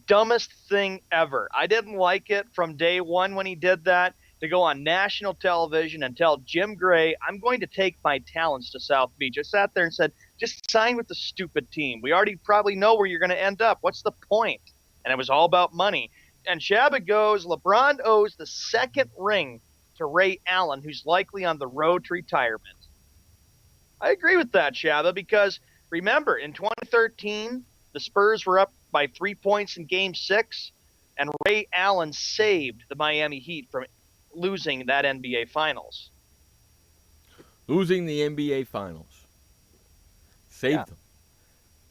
dumbest thing ever. I didn't like it from day one when he did that. to go on national television and tell Jim Gray, I'm going to take my talents to South Beach. I sat there and said, just sign with the stupid team. We already probably know where you're going to end up. What's the point? And it was all about money. And Shabba goes, LeBron owes the second ring to Ray Allen, who's likely on the road to retirement. I agree with that, Shabba, because remember, in 2013, the Spurs were up by 3 points in Game 6, and Ray Allen saved the Miami Heat from losing that NBA Finals. Losing the NBA Finals. Saved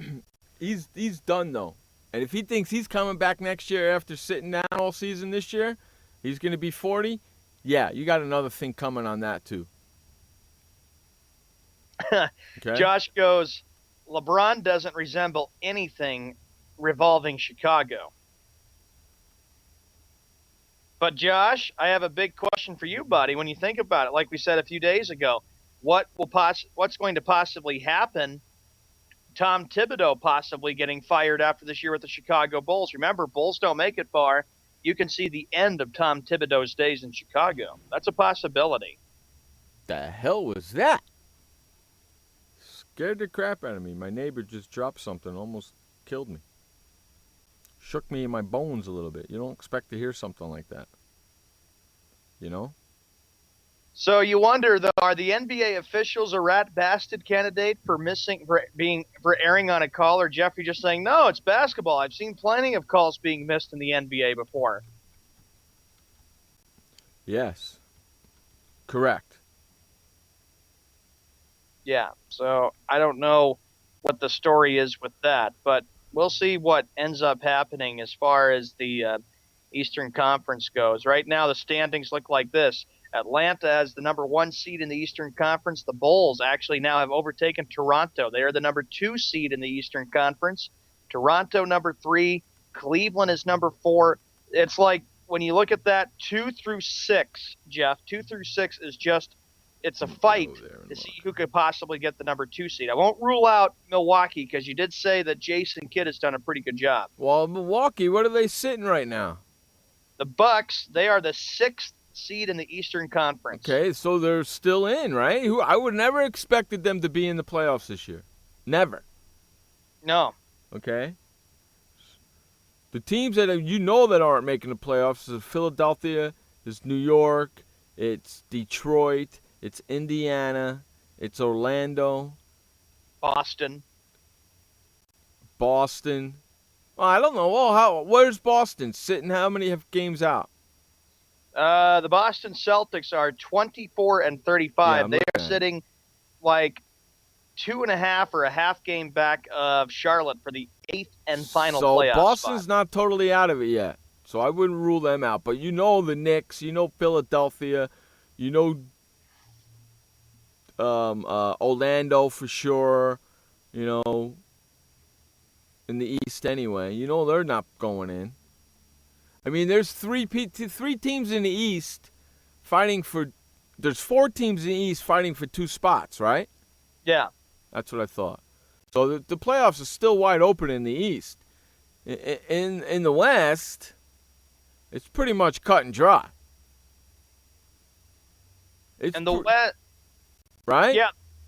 him. He's done, though. And if he thinks he's coming back next year after sitting down all season this year, he's going to be 40, yeah, you got another thing coming on that, too. Okay. Josh goes, LeBron doesn't resemble anything revolving Chicago. But, Josh, I have a big question for you, buddy. When you think about it, like we said a few days ago, what's going to possibly happen? Tom Thibodeau possibly getting fired after this year with the Chicago Bulls. Remember, Bulls don't make it far. You can see the end of Tom Thibodeau's days in Chicago. That's a possibility. The hell was that? Scared the crap out of me. My neighbor just dropped something, almost killed me. Shook me in my bones a little bit. You don't expect to hear something like that. You know? So you wonder, though, are the NBA officials a rat bastard candidate for erring on a call, or Jeffrey just saying, no, it's basketball. I've seen plenty of calls being missed in the NBA before. Yes. Correct. Yeah, so I don't know what the story is with that, but we'll see what ends up happening as far as the Eastern Conference goes. Right now, the standings look like this. Atlanta has the number 1 seed in the Eastern Conference. The Bulls actually now have overtaken Toronto. They are the number 2 seed in the Eastern Conference. Toronto number 3. Cleveland is number 4. It's like when you look at that 2 through 6, Jeff, 2 through 6 is just, it's a fight to see who could possibly get the number 2 seed. I won't rule out Milwaukee because you did say that Jason Kidd has done a pretty good job. Well, Milwaukee, what are they sitting right now? The Bucks, they are the 6th seed in the Eastern Conference. Okay, so they're still in, right? I would never expected them to be in the playoffs this year. Never. No. Okay? The teams that that aren't making the playoffs is Philadelphia, it's New York, it's Detroit, it's Indiana, it's Orlando. Boston. Well, I don't know. Well, where's Boston sitting? How many have games out? The Boston Celtics are 24-35. Yeah, they are sitting like 2.5 or a half game back of Charlotte for the 8th and final playoff So Boston's spot. not totally out of it yet. So I wouldn't rule them out. But you know the Knicks, you know Philadelphia, you know Orlando for sure, you know, in the East anyway. You know they're not going in. I mean, there's three teams in the East fighting for – there's 4 teams in the East fighting for 2 spots, right? Yeah. That's what I thought. So the playoffs are still wide open in the East. In the West, it's pretty much cut and dry. And the West – right?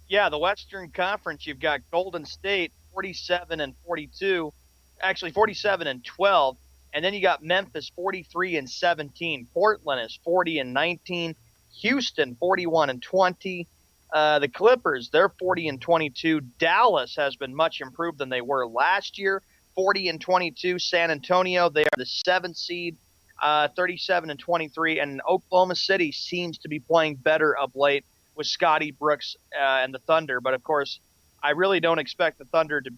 Yeah, the Western Conference, you've got Golden State 47-42 – actually 47-12. And then you got Memphis 43-17. Portland is 40-19. Houston 41-20. The Clippers, they're 40-22. Dallas has been much improved than they were last year. 40-22. San Antonio, they are the 7th seed, 37-23. And Oklahoma City seems to be playing better of late with Scotty Brooks and the Thunder. But of course, I really don't expect the Thunder to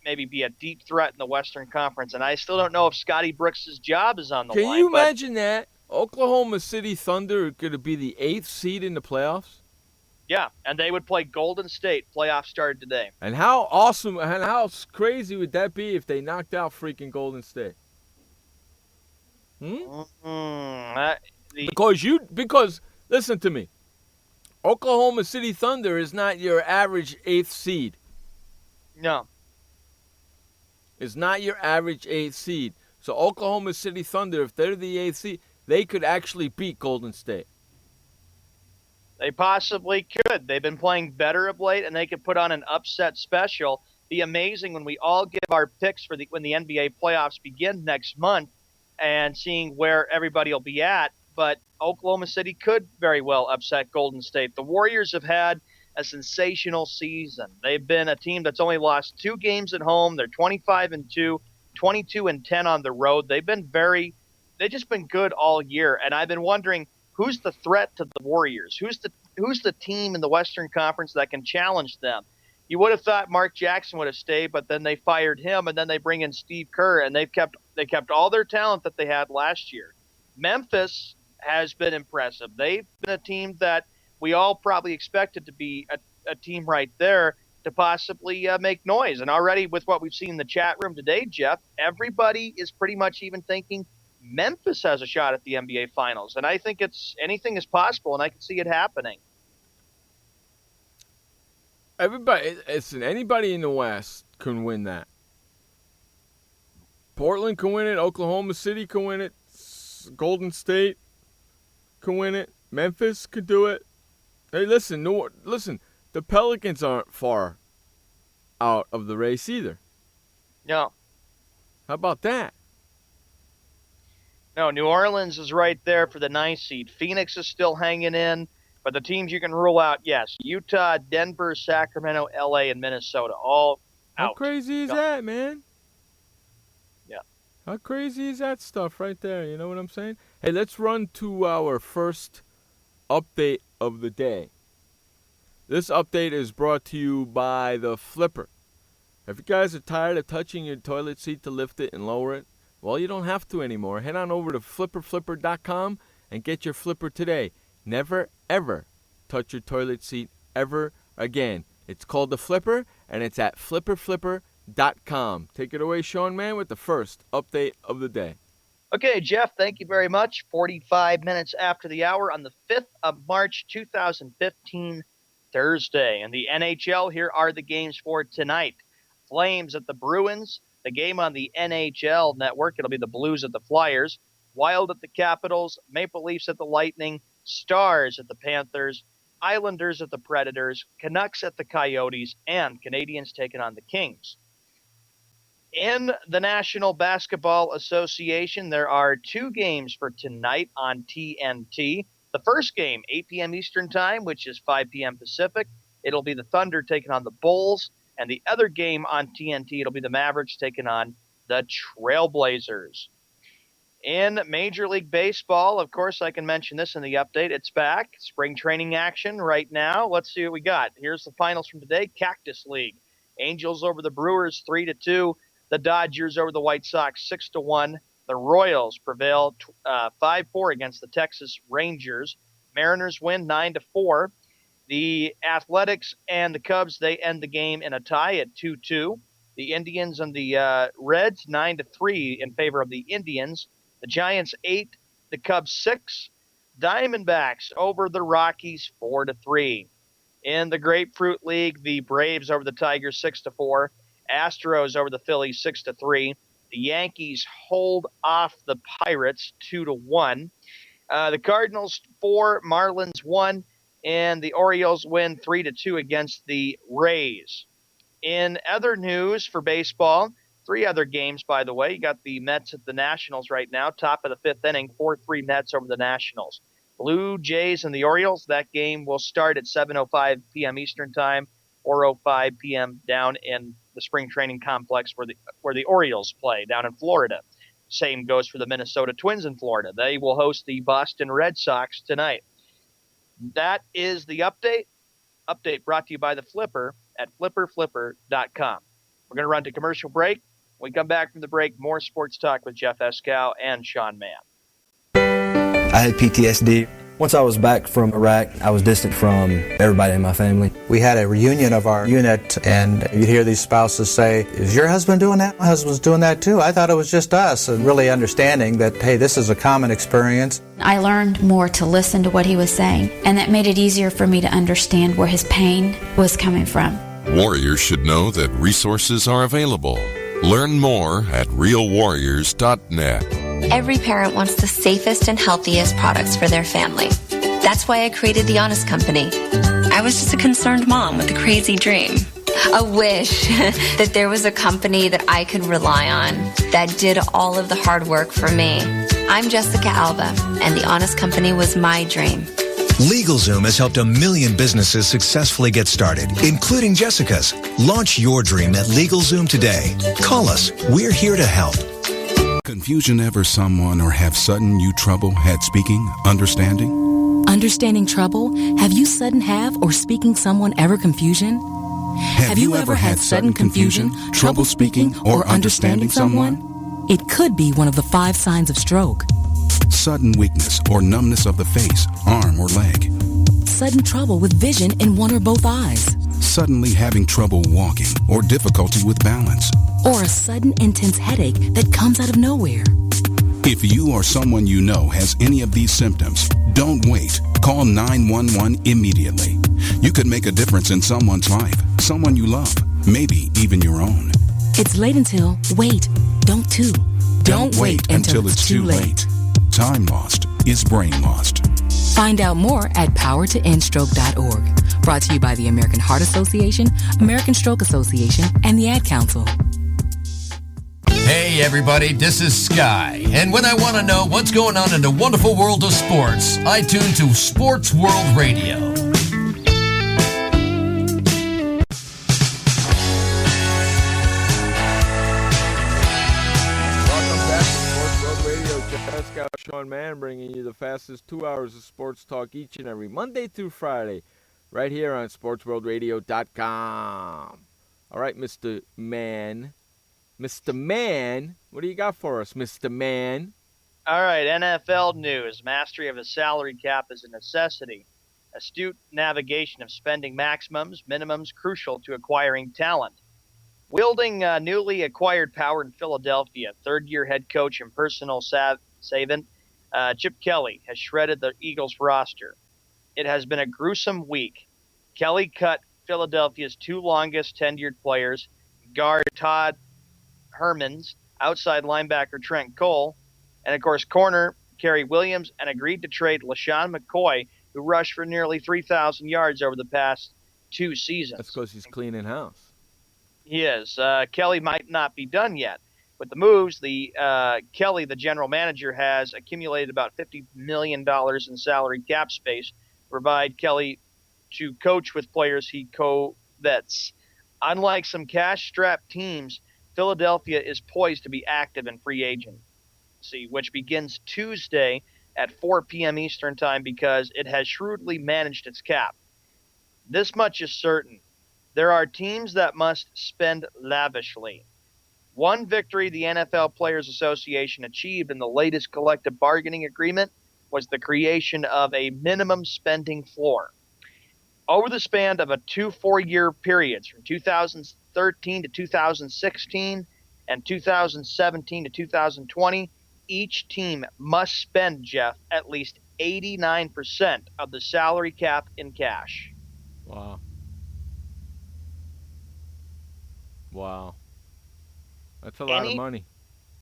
maybe be a deep threat in the Western Conference, and I still don't know if Scotty Brooks' job is on the line. Can you imagine that? Oklahoma City Thunder are going to be the 8th seed in the playoffs? Yeah, and they would play Golden State. Playoffs started today. And how awesome and how crazy would that be if they knocked out freaking Golden State? Because listen to me. Oklahoma City Thunder is not your average 8th seed. No. It's not your average 8th seed. So Oklahoma City Thunder, if they're the 8th seed, they could actually beat Golden State? They possibly could. They've been playing better of late, and they could put on an upset special. Be amazing when we all give our picks for when the NBA playoffs begin next month and seeing where everybody will be at. But Oklahoma City could very well upset Golden State. The Warriors have had a sensational season. They've been a team that's only lost 2 games at home. They're 25-2, 22-10 on the road. They've just been good all year. And I've been wondering, who's the threat to the Warriors? Who's the team in the Western Conference that can challenge them? You would have thought Mark Jackson would have stayed, but then they fired him, and then they bring in Steve Kerr, and they kept all their talent that they had last year. Memphis has been impressive. They've been a team that we all probably expected to be a team right there to possibly make noise. And already with what we've seen in the chat room today, Jeff, everybody is pretty much even thinking Memphis has a shot at the NBA Finals. And I think anything is possible, and I can see it happening. Anybody in the West can win that. Portland can win it. Oklahoma City can win it. Golden State can win it. Memphis could do it. Hey, listen, the Pelicans aren't far out of the race either. No. How about that? No, New Orleans is right there for the 9th seed. Phoenix is still hanging in. But the teams you can rule out, yes, Utah, Denver, Sacramento, L.A., and Minnesota, all out. How crazy is that, man? Yeah. How crazy is that stuff right there? You know what I'm saying? Hey, let's run to our first update of the day. This update is brought to you by the Flipper. If you guys are tired of touching your toilet seat to lift it and lower it, well, you don't have to anymore. Head on over to flipperflipper.com and get your Flipper today. Never, ever touch your toilet seat ever again. It's called the Flipper, and it's at flipperflipper.com. Take it away, Sean Mann, with the first update of the day. Okay, Jeff, thank you very much. 45 minutes after the hour on the 5th of March, 2015, Thursday. In the NHL, here are the games for tonight. Flames at the Bruins. The game on the NHL Network, it'll be the Blues at the Flyers. Wild at the Capitals. Maple Leafs at the Lightning. Stars at the Panthers, Islanders at the Predators, Canucks at the Coyotes, and Canadiens taking on the Kings. In the National Basketball Association, there are 2 games for tonight on TNT. The first game, 8 p.m. Eastern Time, which is 5 p.m. Pacific. It'll be the Thunder taking on the Bulls. And the other game on TNT, it'll be the Mavericks taking on the Trailblazers. In Major League Baseball, of course, I can mention this in the update. It's back. Spring training action right now. Let's see what we got. Here's the finals from today. Cactus League. Angels over the Brewers 3-2. The Dodgers over the White Sox 6-1. The Royals prevail 5-4 against the Texas Rangers. Mariners win 9-4. The Athletics and the Cubs, they end the game in a tie at 2-2. The Indians and the Reds 9-3 in favor of the Indians. The Giants 8, the Cubs 6. Diamondbacks over the Rockies 4-3. In the Grapefruit League, the Braves over the Tigers 6-4. Astros over the Phillies 6-3. The Yankees hold off the Pirates 2-1. The Cardinals 4, Marlins 1, and the Orioles win 3-2 against the Rays. In other news for baseball, 3 other games, by the way. You got the Mets at the Nationals right now, top of the 5th inning, 4-3 Mets over the Nationals. Blue Jays and the Orioles, that game will start at 7:05 p.m. Eastern Time, 4:05 p.m. down in the spring training complex where the Orioles play down in Florida. Same goes for the Minnesota Twins in Florida. They will host the Boston Red Sox tonight. That is the update. Update brought to you by the Flipper at flipperflipper.com. We're going to run to commercial break. When we come back from the break, more sports talk with Jeff Eskow and Sean Mann. I had PTSD. Once I was back from Iraq, I was distant from everybody in my family. We had a reunion of our unit, and you'd hear these spouses say, "Is your husband doing that? My husband's doing that too. I thought it was just us." And really understanding that, hey, this is a common experience. I learned more to listen to what he was saying, and that made it easier for me to understand where his pain was coming from. Warriors should know that resources are available. Learn more at realwarriors.net. Every parent wants the safest and healthiest products for their family. That's why I created The Honest Company. I was just a concerned mom with a crazy dream. A wish that there was a company that I could rely on that did all of the hard work for me. I'm Jessica Alba, and The Honest Company was my dream. LegalZoom has helped 1 million businesses successfully get started, including Jessica's. Launch your dream at LegalZoom today. Call us. We're here to help. Confusion ever someone or have sudden you trouble had speaking, understanding? Understanding trouble? Have you sudden have or speaking someone ever confusion? Have you ever had sudden confusion, trouble speaking, or understanding someone? It could be one of the 5 signs of stroke. Sudden weakness or numbness of the face, arm, or leg. Sudden trouble with vision in one or both eyes. Suddenly having trouble walking or difficulty with balance. Or a sudden intense headache that comes out of nowhere. If you or someone you know has any of these symptoms, don't wait. Call 911 immediately. You could make a difference in someone's life, someone you love, maybe even your own. It's late until, wait, don't too. Don't wait until it's too late. Time lost is brain lost. Find out more at powertoendstroke.org. Brought to you by the American Heart Association, American Stroke Association, and the Ad Council. Hey everybody, this is Sky. And when I want to know what's going on in the wonderful world of sports, I tune to Sports World Radio. Sean Mann bringing you the fastest 2 hours of sports talk each and every Monday through Friday right here on SportsWorldRadio.com. All right, Mr. Mann. Mr. Mann, what do you got for us, Mr. Mann? All right, NFL news. Mastery of the salary cap is a necessity. Astute navigation of spending maximums, minimums crucial to acquiring talent. Wielding newly acquired power in Philadelphia, third-year head coach and personal savant, Chip Kelly has shredded the Eagles roster. It has been a gruesome week. Kelly cut Philadelphia's 2 longest tenured players, guard Todd Hermans, outside linebacker Trent Cole, and of course corner Kerry Williams, and agreed to trade LaShawn McCoy, who rushed for nearly 3,000 yards over the past 2 seasons. That's because he's cleaning house. He is. Kelly might not be done yet. With the moves, Kelly, the general manager, has accumulated about $50 million in salary cap space to provide Kelly to coach with players he co-vets. Unlike some cash-strapped teams, Philadelphia is poised to be active in free agency, which begins Tuesday at 4 p.m. Eastern Time because it has shrewdly managed its cap. This much is certain. There are teams that must spend lavishly. One victory the NFL Players Association achieved in the latest collective bargaining agreement was the creation of a minimum spending floor. Over the span of a 4-year periods from 2013 to 2016 and 2017 to 2020, each team must spend, Jeff, at least 89% of the salary cap in cash. Wow. Wow. That's a lot of money.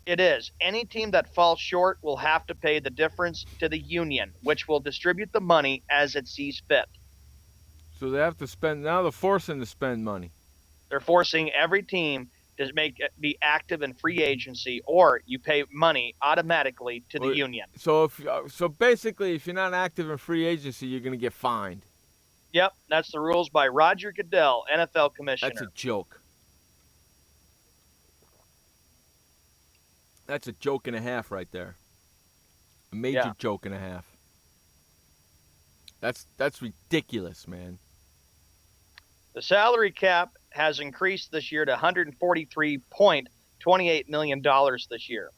It is. Any team that falls short will have to pay the difference to the union, which will distribute the money as it sees fit. So they have to spend, now they're forcing to spend money. They're forcing every team to be active in free agency, or you pay money automatically to the union. So basically, if you're not active in free agency, you're going to get fined. Yep, that's the rules by Roger Goodell, NFL commissioner. That's a joke. That's a joke and a half right there. A major joke and a half. That's ridiculous, man. The salary cap has increased this year to $143.28 million this year.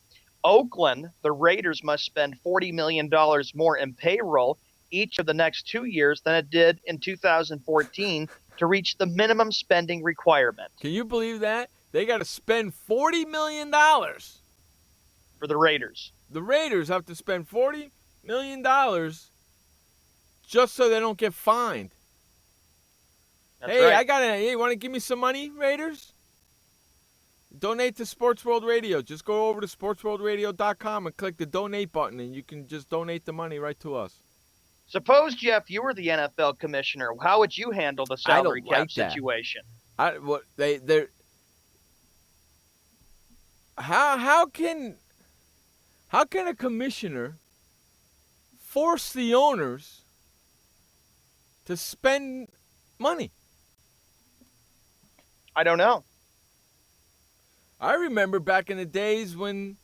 Oakland, the Raiders, must spend $40 million more in payroll each of the next 2 years than it did in 2014 to reach the minimum spending requirement. Can you believe that? They got to spend $40 million. For the Raiders. The Raiders have to spend $40 million just so they don't get fined. That's right. Hey, you want to give me some money, Raiders? Donate to Sports World Radio. Just go over to SportsWorldRadio.com and click the donate button, and you can just donate the money right to us. Suppose, Jeff, you were the NFL commissioner. How would you handle the salary cap like that. situation? How can a commissioner force the owners to spend money? I don't know. I remember back in the days when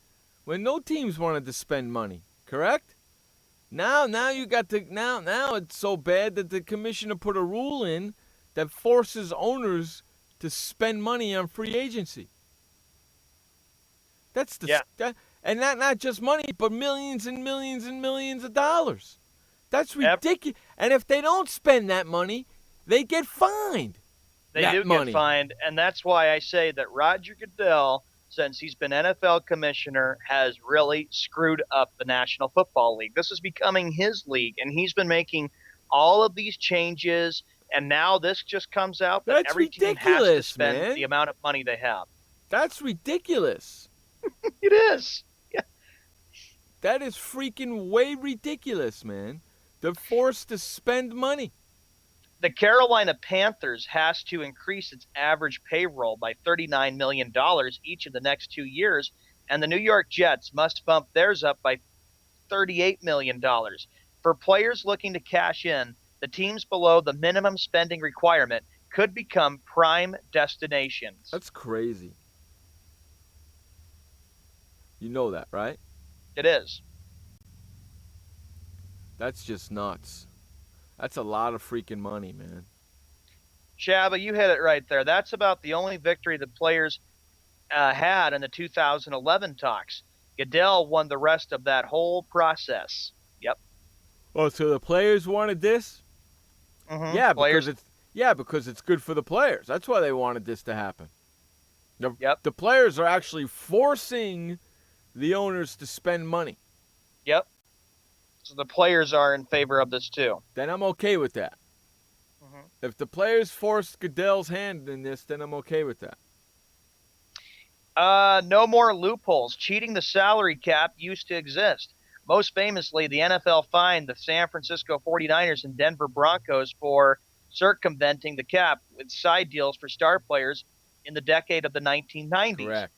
no teams wanted to spend money, correct? Now you got to now it's so bad that the commissioner put a rule in that forces owners to spend money on free agency. That's and not just money, but millions and millions and millions of dollars. That's ridiculous. And if they don't spend that money, they get fined. They do get fined, and that's why I say that Roger Goodell, since he's been NFL commissioner, has really screwed up the National Football League. This is becoming his league, and he's been making all of these changes, and now this just comes out that every team has to spend the amount of money they have. That's ridiculous. It is. Yeah. That is freaking way ridiculous, man. They're forced to spend money. The Carolina Panthers has to increase its average payroll by $39 million each of the next 2 years, and the New York Jets must bump theirs up by $38 million. For players looking to cash in, the teams below the minimum spending requirement could become prime destinations. That's crazy. You know that, right? It is. That's just nuts. That's a lot of freaking money, man. Shabba, you hit it right there. That's about the only victory the players had in the 2011 talks. Goodell won the rest of that whole process. Yep. Oh, so the players wanted this? Mm-hmm. Yeah, because it's good for the players. That's why they wanted this to happen. The players are actually forcing the owners to spend money. Yep. So the players are in favor of this too. Then I'm okay with that. Mm-hmm. If the players forced Goodell's hand in this, then I'm okay with that. No more loopholes. Cheating the salary cap used to exist. Most famously, the NFL fined the San Francisco 49ers and Denver Broncos for circumventing the cap with side deals for star players in the decade of the 1990s. Correct.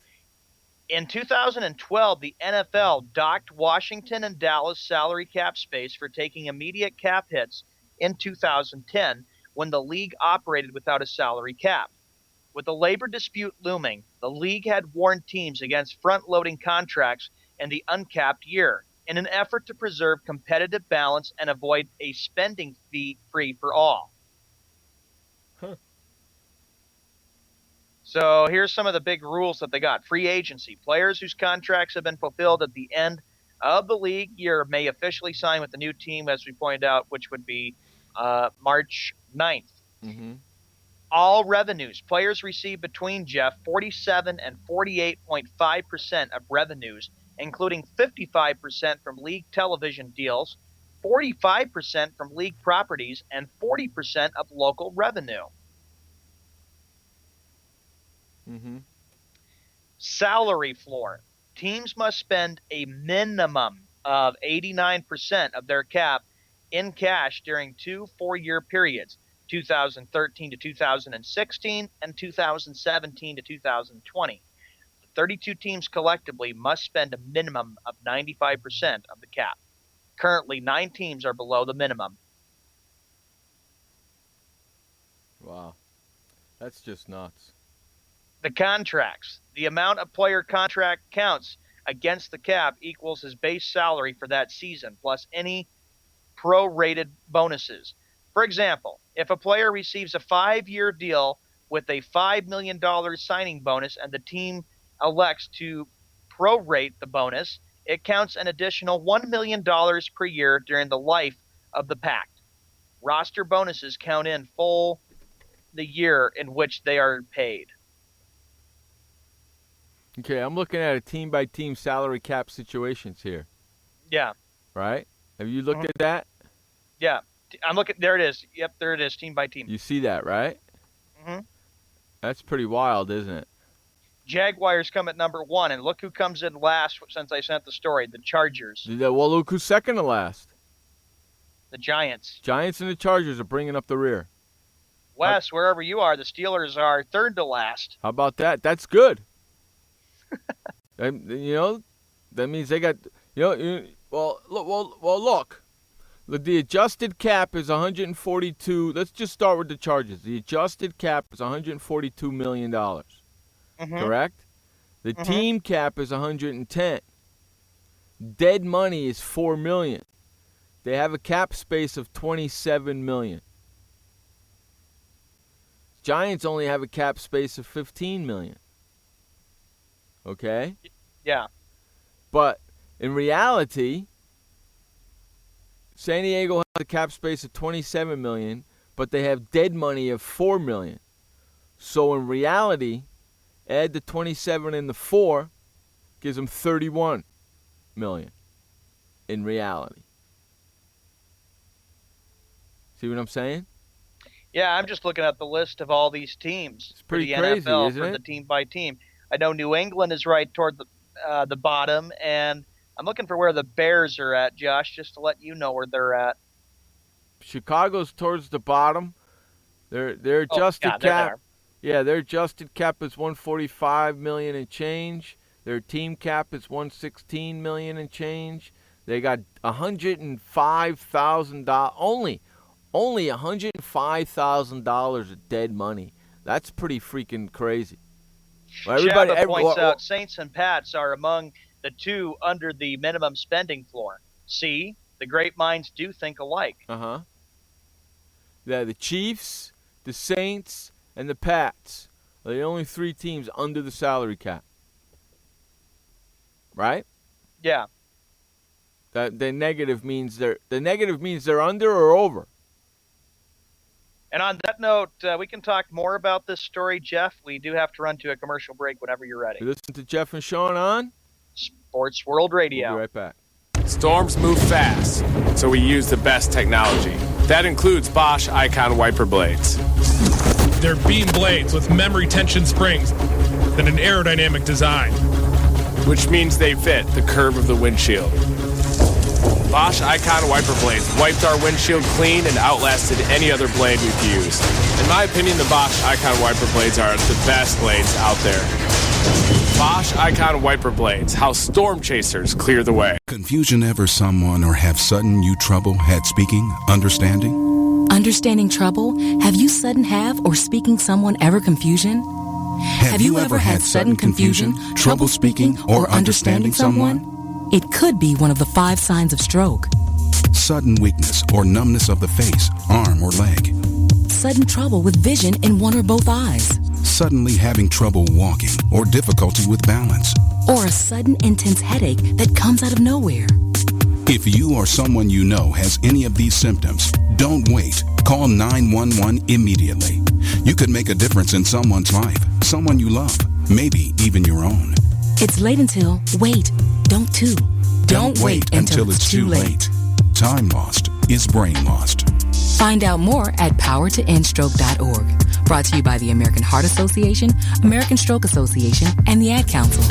In 2012, the NFL docked Washington and Dallas salary cap space for taking immediate cap hits in 2010 when the league operated without a salary cap. With the labor dispute looming, the league had warned teams against front-loading contracts in the uncapped year in an effort to preserve competitive balance and avoid a spending fee free for all. Huh. So here's some of the big rules that they got. Free agency. Players whose contracts have been fulfilled at the end of the league year may officially sign with the new team, as we pointed out, which would be March 9th. Mm-hmm. All revenues. Players receive between, Jeff, 47 and 48.5% of revenues, including 55% from league television deals, 45% from league properties, and 40% of local revenue. Mm-hmm. Salary floor. Teams must spend a minimum of 89% of their cap in cash during 2 4-year periods, 2013 to 2016 and 2017 to 2020. The 32 teams collectively must spend a minimum of 95% of the cap. Currently, 9 teams are below the minimum. Wow. That's just nuts. The contracts. The amount a player contract counts against the cap equals his base salary for that season, plus any prorated bonuses. For example, if a player receives a 5-year deal with a $5 million signing bonus and the team elects to prorate the bonus, it counts an additional $1 million per year during the life of the pact. Roster bonuses count in full the year in which they are paid. Okay, I'm looking at a team-by-team salary cap situations here. Yeah. Right? Have you looked at that? Yeah. I'm looking. There it is. Yep, there it is, team by team. You see that, right? Mm-hmm. That's pretty wild, isn't it? Jaguars come at number 1, and look who comes in last since I sent the story, the Chargers. Well, look who's second to last. The Giants. Giants and the Chargers are bringing up the rear. Wes, wherever you are, the Steelers are third to last. How about that? That's good. That means they got, look. The adjusted cap is 142. Let's just start with the Chargers. The adjusted cap is $142 million. Mm-hmm. Correct? The team cap is 110. Dead money is $4 million. They have a cap space of $27 million. Giants only have a cap space of $15 million. Okay? Yeah. But in reality, San Diego has a cap space of $27 million, but they have dead money of $4 million. So in reality, add the 27 and the 4, gives them $31 million in reality. See what I'm saying? Yeah, I'm just looking at the list of all these teams. It's pretty for the crazy, NFL, isn't for it? the team by team. I know New England is right toward the bottom, and I'm looking for where the Bears are at, Josh, just to let you know where they're at. Chicago's towards the bottom. Their adjusted yeah, cap. Yeah, their adjusted cap is $145 million and change. Their team cap is $116 million and change. They got $105,000 only $105,000 of dead money. That's pretty freaking crazy. Well, Shabba points out Saints and Pats are among the two under the minimum spending floor. See, the great minds do think alike. Uh-huh. Yeah, the Chiefs, the Saints, and the Pats are the only 3 teams under the salary cap. Right? Yeah. The negative means they're under or over. And on that note, we can talk more about this story, Jeff. We do have to run to a commercial break whenever you're ready. You listen to Jeff and Sean on Sports World Radio. We'll be right back. Storms move fast, so we use the best technology. That includes Bosch Icon wiper blades. They're beam blades with memory tension springs and an aerodynamic design, which means they fit the curve of the windshield. Bosch Icon wiper blades wiped our windshield clean and outlasted any other blade we've used. In my opinion, the Bosch Icon wiper blades are the best blades out there. Bosch Icon wiper blades, how storm chasers clear the way. Confusion ever someone or have sudden you trouble had speaking, understanding? Understanding trouble? Have you sudden have or speaking someone ever confusion? Have you ever had sudden confusion, trouble speaking, or understanding someone? It could be one of the 5 signs of stroke. Sudden weakness or numbness of the face, arm, or leg. Sudden trouble with vision in one or both eyes. Suddenly having trouble walking or difficulty with balance. Or a sudden intense headache that comes out of nowhere. If you or someone you know has any of these symptoms, don't wait. Call 911 immediately. You could make a difference in someone's life, someone you love, maybe even your own. It's late until, wait, don't too. Don't wait until it's too late. Time lost is brain lost. Find out more at powertoendstroke.org. Brought to you by the American Heart Association, American Stroke Association, and the Ad Council.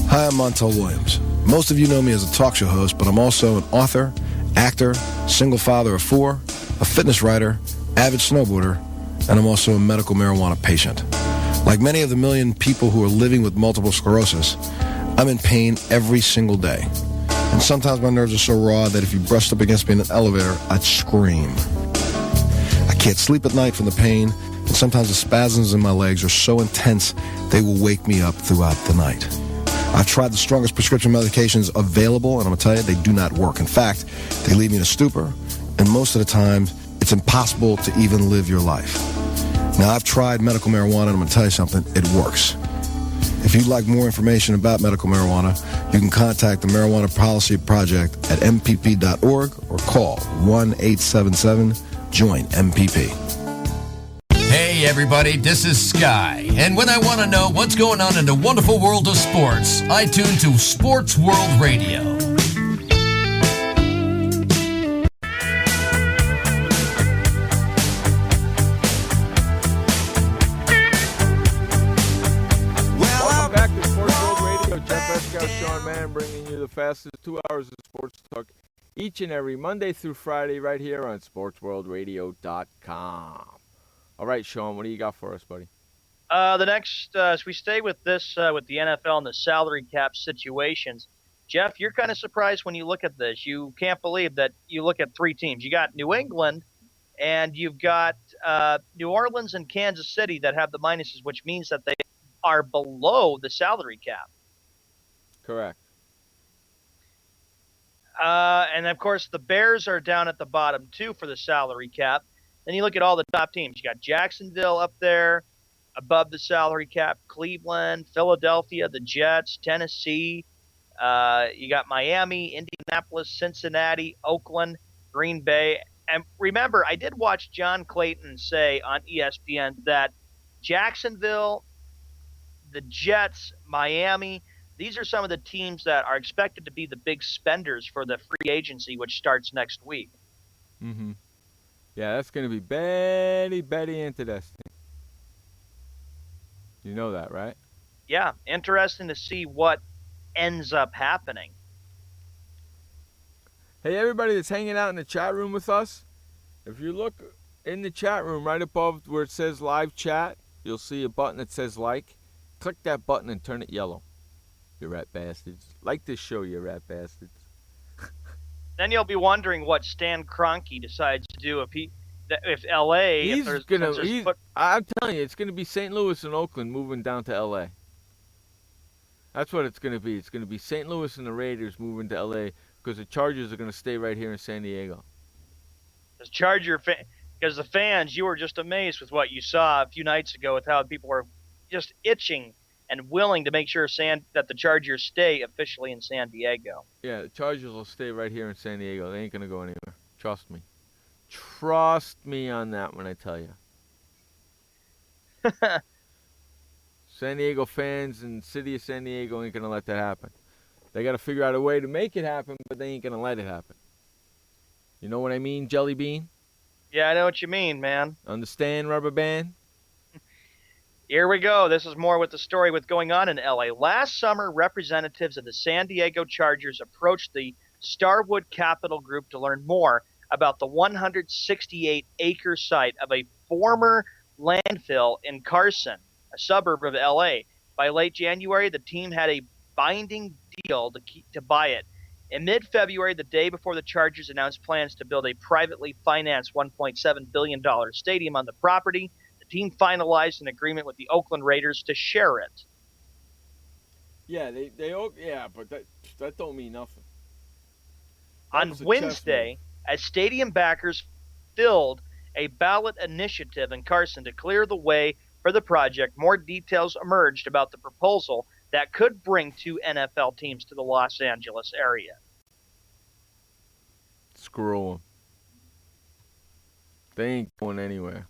Hi, I'm Montel Williams. Most of you know me as a talk show host, but I'm also an author, actor, single father of 4, a fitness writer, avid snowboarder, and I'm also a medical marijuana patient. Like many of the million people who are living with multiple sclerosis, I'm in pain every single day. And sometimes my nerves are so raw that if you brushed up against me in an elevator, I'd scream. I can't sleep at night from the pain, and sometimes the spasms in my legs are so intense they will wake me up throughout the night. I've tried the strongest prescription medications available, and I'm going to tell you, they do not work. In fact, they leave me in a stupor, and most of the time, it's impossible to even live your life. Now, I've tried medical marijuana, and I'm going to tell you something, it works. If you'd like more information about medical marijuana, you can contact the Marijuana Policy Project at mpp.org or call 1-877-JOIN-MPP. Hey everybody, this is Sky, and when I want to know what's going on in the wonderful world of sports, I tune to Sports World Radio. Sean Mann, bringing you the fastest 2 hours of sports talk each and every Monday through Friday right here on SportsWorldRadio.com. All right, Sean, what do you got for us, buddy? The next, as we stay with this, with the NFL and the salary cap situations, Jeff, you're kind of surprised when you look at this. You can't believe that you look at three teams. You got New England, and you've got New Orleans and Kansas City that have the minuses, which means that they are below the salary cap. Correct. And, of course, the Bears are down at the bottom, too, for the salary cap. Then you look at all the top teams. You got Jacksonville up there above the salary cap, Cleveland, Philadelphia, the Jets, Tennessee. You got Miami, Indianapolis, Cincinnati, Oakland, Green Bay. And remember, I did watch John Clayton say on ESPN that Jacksonville, the Jets, Miami, these are some of the teams that are expected to be the big spenders for the free agency, which starts next week. Mm-hmm. Yeah, that's going to be very interesting. You know that, right? Yeah, interesting to see what ends up happening. Hey, everybody that's hanging out in the chat room with us, if you look in the chat room right above where it says live chat, you'll see a button that says like. Click that button and turn it yellow. You rat bastards. Like this show, you rat bastards. Then you'll be wondering what Stan Kroenke decides to do if L.A. I'm telling you, it's gonna be St. Louis and Oakland moving down to L.A. That's what it's gonna be. It's gonna be St. Louis and the Raiders moving to L.A. because the Chargers are gonna stay right here in San Diego. Because the fans, you were just amazed with what you saw a few nights ago with how people were just itching and willing to make sure that the Chargers stay officially in San Diego. Yeah, the Chargers will stay right here in San Diego. They ain't going to go anywhere. Trust me. Trust me on that when I tell you. San Diego fans and city of San Diego ain't going to let that happen. They got to figure out a way to make it happen, but they ain't going to let it happen. You know what I mean, Jelly Bean? Yeah, I know what you mean, man. Understand, Rubber Band? Here we go. This is more with the story with going on in L.A. Last summer, representatives of the San Diego Chargers approached the Starwood Capital Group to learn more about the 168-acre site of a former landfill in Carson, a suburb of L.A. By late January, the team had a binding deal to buy it. In mid-February, the day before the Chargers announced plans to build a privately financed $1.7 billion stadium on the property, the team finalized an agreement with the Oakland Raiders to share it. Yeah, but that don't mean nothing. On Wednesday, as stadium backers filled a ballot initiative in Carson to clear the way for the project, more details emerged about the proposal that could bring two NFL teams to the Los Angeles area. Screw them. They ain't going anywhere.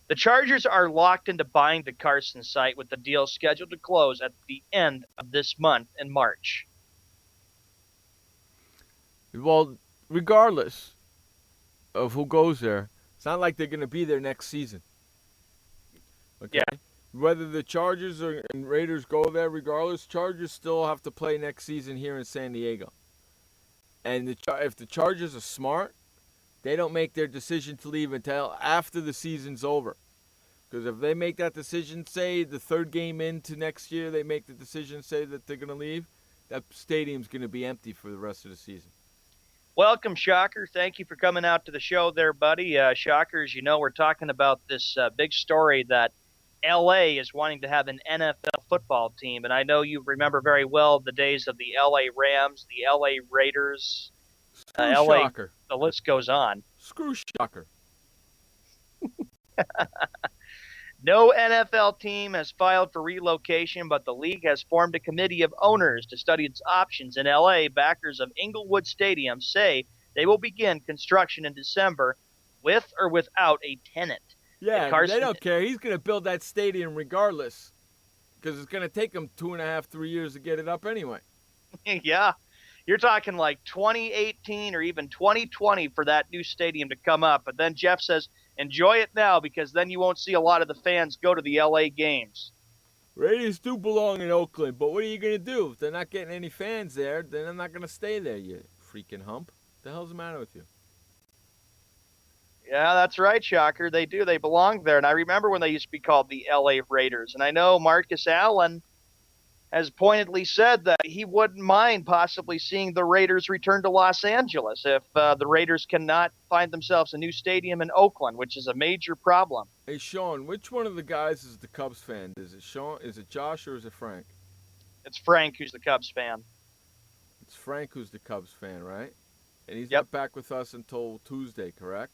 The Chargers are locked into buying the Carson site with the deal scheduled to close at the end of this month in March. Well, regardless of who goes there, it's not like they're going to be there next season. Okay? Yeah. Whether the Chargers and Raiders go there, regardless, Chargers still have to play next season here in San Diego. And if the Chargers are smart, they don't make their decision to leave until after the season's over. Because if they make that decision, say the third game into next year, they make the decision, say that they're going to leave, that stadium's going to be empty for the rest of the season. Welcome, Shocker. Thank you for coming out to the show there, buddy. Shocker, as you know, we're talking about this big story that L.A. is wanting to have an NFL football team. And I know you remember very well the days of the L.A. Rams, the L.A. Raiders, Screw Shocker. The list goes on. Screw Shocker. No NFL team has filed for relocation, but the league has formed a committee of owners to study its options. In L.A., backers of Inglewood Stadium say they will begin construction in December with or without a tenant. Yeah, they don't care. He's going to build that stadium regardless because it's going to take him 2.5, 3 years to get it up anyway. Yeah. You're talking like 2018 or even 2020 for that new stadium to come up. But then Jeff says, enjoy it now because then you won't see a lot of the fans go to the L.A. games. Raiders do belong in Oakland, but what are you going to do? If they're not getting any fans there, then they're not going to stay there, you freaking hump. What the hell's the matter with you? Yeah, that's right, Shocker. They do. They belong there. And I remember when they used to be called the L.A. Raiders. And I know Marcus Allen has pointedly said that he wouldn't mind possibly seeing the Raiders return to Los Angeles if the Raiders cannot find themselves a new stadium in Oakland, which is a major problem. Hey, Sean, which one of the guys is the Cubs fan? Is it Sean? Is it Josh or is it Frank? It's Frank who's the Cubs fan. It's Frank who's the Cubs fan, right? And he's not back with us until Tuesday, correct?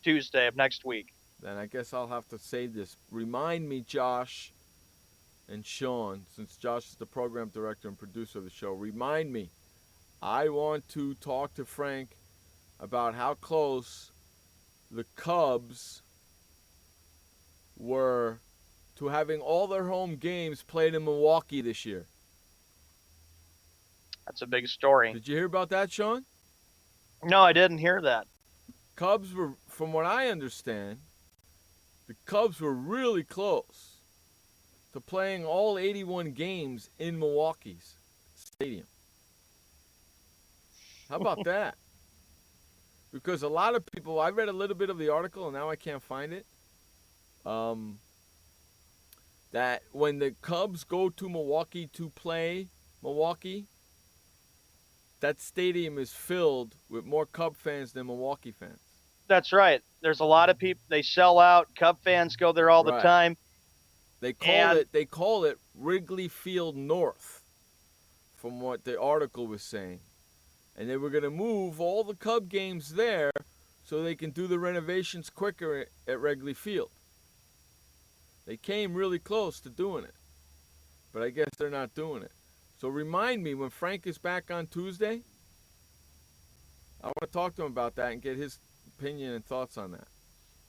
Tuesday of next week. Then I guess I'll have to say this. Remind me, Josh and Sean, since Josh is the program director and producer of the show, remind me. I want to talk to Frank about how close the Cubs were to having all their home games played in Milwaukee this year. That's a big story. Did you hear about that, Sean? No, I didn't hear that. Cubs were, from what I understand, the Cubs were really close to playing all 81 games in Milwaukee's stadium. How about that? Because a lot of people, I read a little bit of the article and now I can't find it, that when the Cubs go to Milwaukee to play Milwaukee, that stadium is filled with more Cub fans than Milwaukee fans. That's right. There's a lot of people. They sell out. Cub fans go there all the time. They call it Wrigley Field North, from what the article was saying. And they were going to move all the Cub games there so they can do the renovations quicker at Wrigley Field. They came really close to doing it, but I guess they're not doing it. So remind me, when Frank is back on Tuesday, I want to talk to him about that and get his opinion and thoughts on that.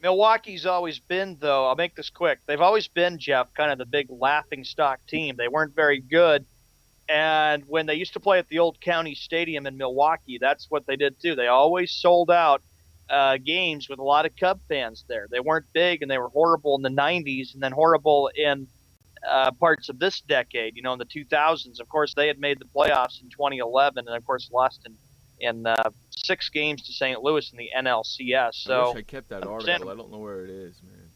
Milwaukee's always been, though, I'll make this quick, they've always been, Jeff, kind of the big laughingstock team. They weren't very good. And when they used to play at the old county stadium in Milwaukee, that's what they did too. They always sold out games with a lot of Cub fans there. They weren't big, and they were horrible in the 90s and then horrible in parts of this decade, in the 2000s. Of course, they had made the playoffs in 2011 and, of course, lost in 6 games to St. Louis in the NLCS. So I wish I kept that article. I don't know where it is, man.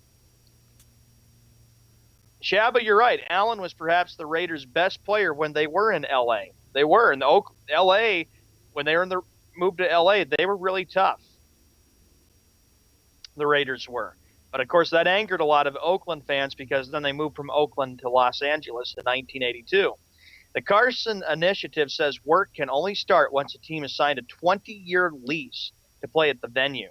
Shabba, you're right. Allen was perhaps the Raiders' best player when they were in L.A. They were in L.A. When they were moved to L.A., they were really tough. The Raiders were. But, of course, that angered a lot of Oakland fans because then they moved from Oakland to Los Angeles in 1982. The Carson Initiative says work can only start once a team is signed a 20-year lease to play at the venue.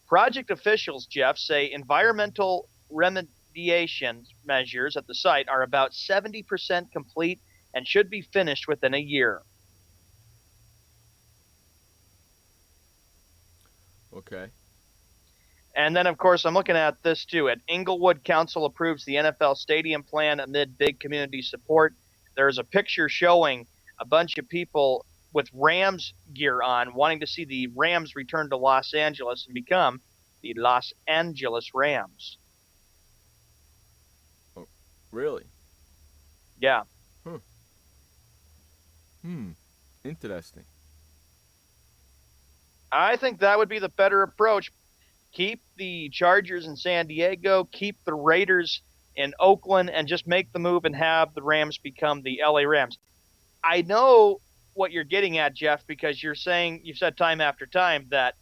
Project officials, Jeff, say environmental remediation measures at the site are about 70% complete and should be finished within a year. Okay. And then, of course, I'm looking at this, too. At Inglewood, Council approves the NFL stadium plan amid big community support. There's a picture showing a bunch of people with Rams gear on wanting to see the Rams return to Los Angeles and become the Los Angeles Rams. Oh, really? Yeah. Interesting. I think that would be the better approach. Keep the Chargers in San Diego, keep the Raiders in Oakland, and just make the move and have the Rams become the LA Rams. I know what you're getting at, Jeff, because you've said time after time that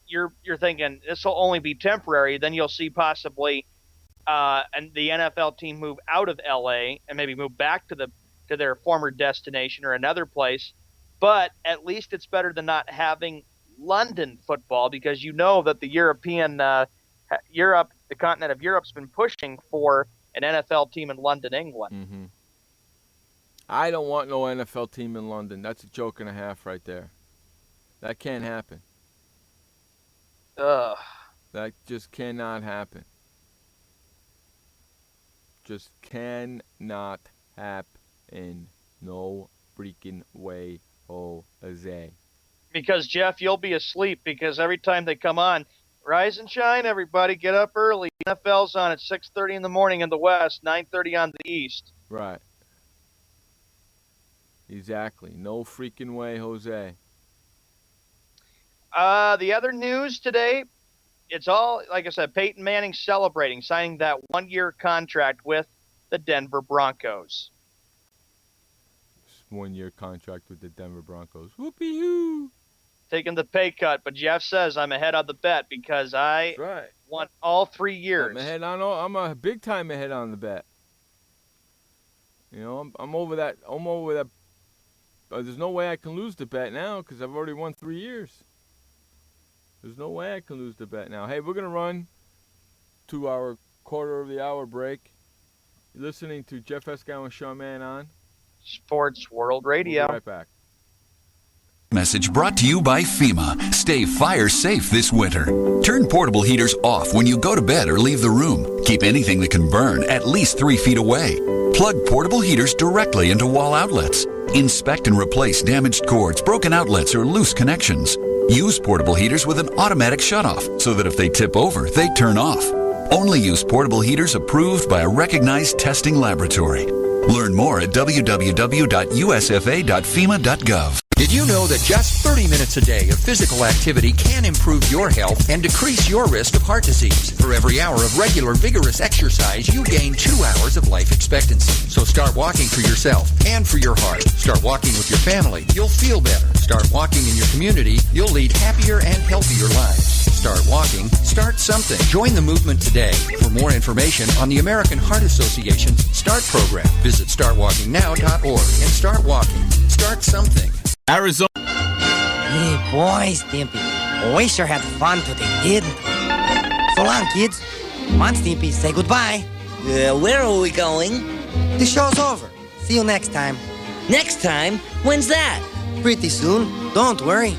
you're thinking this will only be temporary. Then you'll see possibly and the NFL team move out of LA and maybe move back to their former destination or another place. But at least it's better than not having London football, because that the the continent of Europe's been pushing for an NFL team in London, England. Mm-hmm. I don't want no NFL team in London. That's a joke and a half right there. That can't happen. Ugh. That just cannot happen. Just cannot happen. No freaking way, Jose. Because, Jeff, you'll be asleep because every time they come on, rise and shine, everybody, get up early. NFL's on at 6:30 in the morning in the West, 9:30 on the East. Right. Exactly. No freaking way, Jose. The other news today, it's all, like I said, Peyton Manning celebrating, signing that one-year contract with the Denver Broncos. 1-year contract with the Denver Broncos. Whoopee-hoo! Taking the pay cut, but Jeff says I'm ahead on the bet because I won all 3 years. I'm a big time ahead on the bet. You know, I'm over that. There's no way I can lose the bet now because I've already won 3 years. There's no way I can lose the bet now. Hey, we're going to run to our quarter of the hour break. You're listening to Jeff Escow and Sean Mann on Sports World Radio. We'll be right back. Message brought to you by FEMA. Stay fire safe this winter. Turn portable heaters off when you go to bed or leave the room. Keep anything that can burn at least 3 feet away. Plug portable heaters directly into wall outlets. Inspect and replace damaged cords, broken outlets, or loose connections. Use portable heaters with an automatic shutoff so that if they tip over, they turn off. Only use portable heaters approved by a recognized testing laboratory. Learn more at www.usfa.fema.gov. Did you know that just 30 minutes a day of physical activity can improve your health and decrease your risk of heart disease? For every hour of regular, vigorous exercise, you gain 2 hours of life expectancy. So start walking for yourself and for your heart. Start walking with your family. You'll feel better. Start walking in your community. You'll lead happier and healthier lives. Start walking. Start something. Join the movement today. For more information on the American Heart Association's START program, visit startwalkingnow.org and start walking. Start something. Arizona. Hey, boys, Stimpy. We sure had fun today, didn't we? So long, kids. Come on, Stimpy, say goodbye. Where are we going? The show's over. See you next time. Next time? When's that? Pretty soon. Don't worry.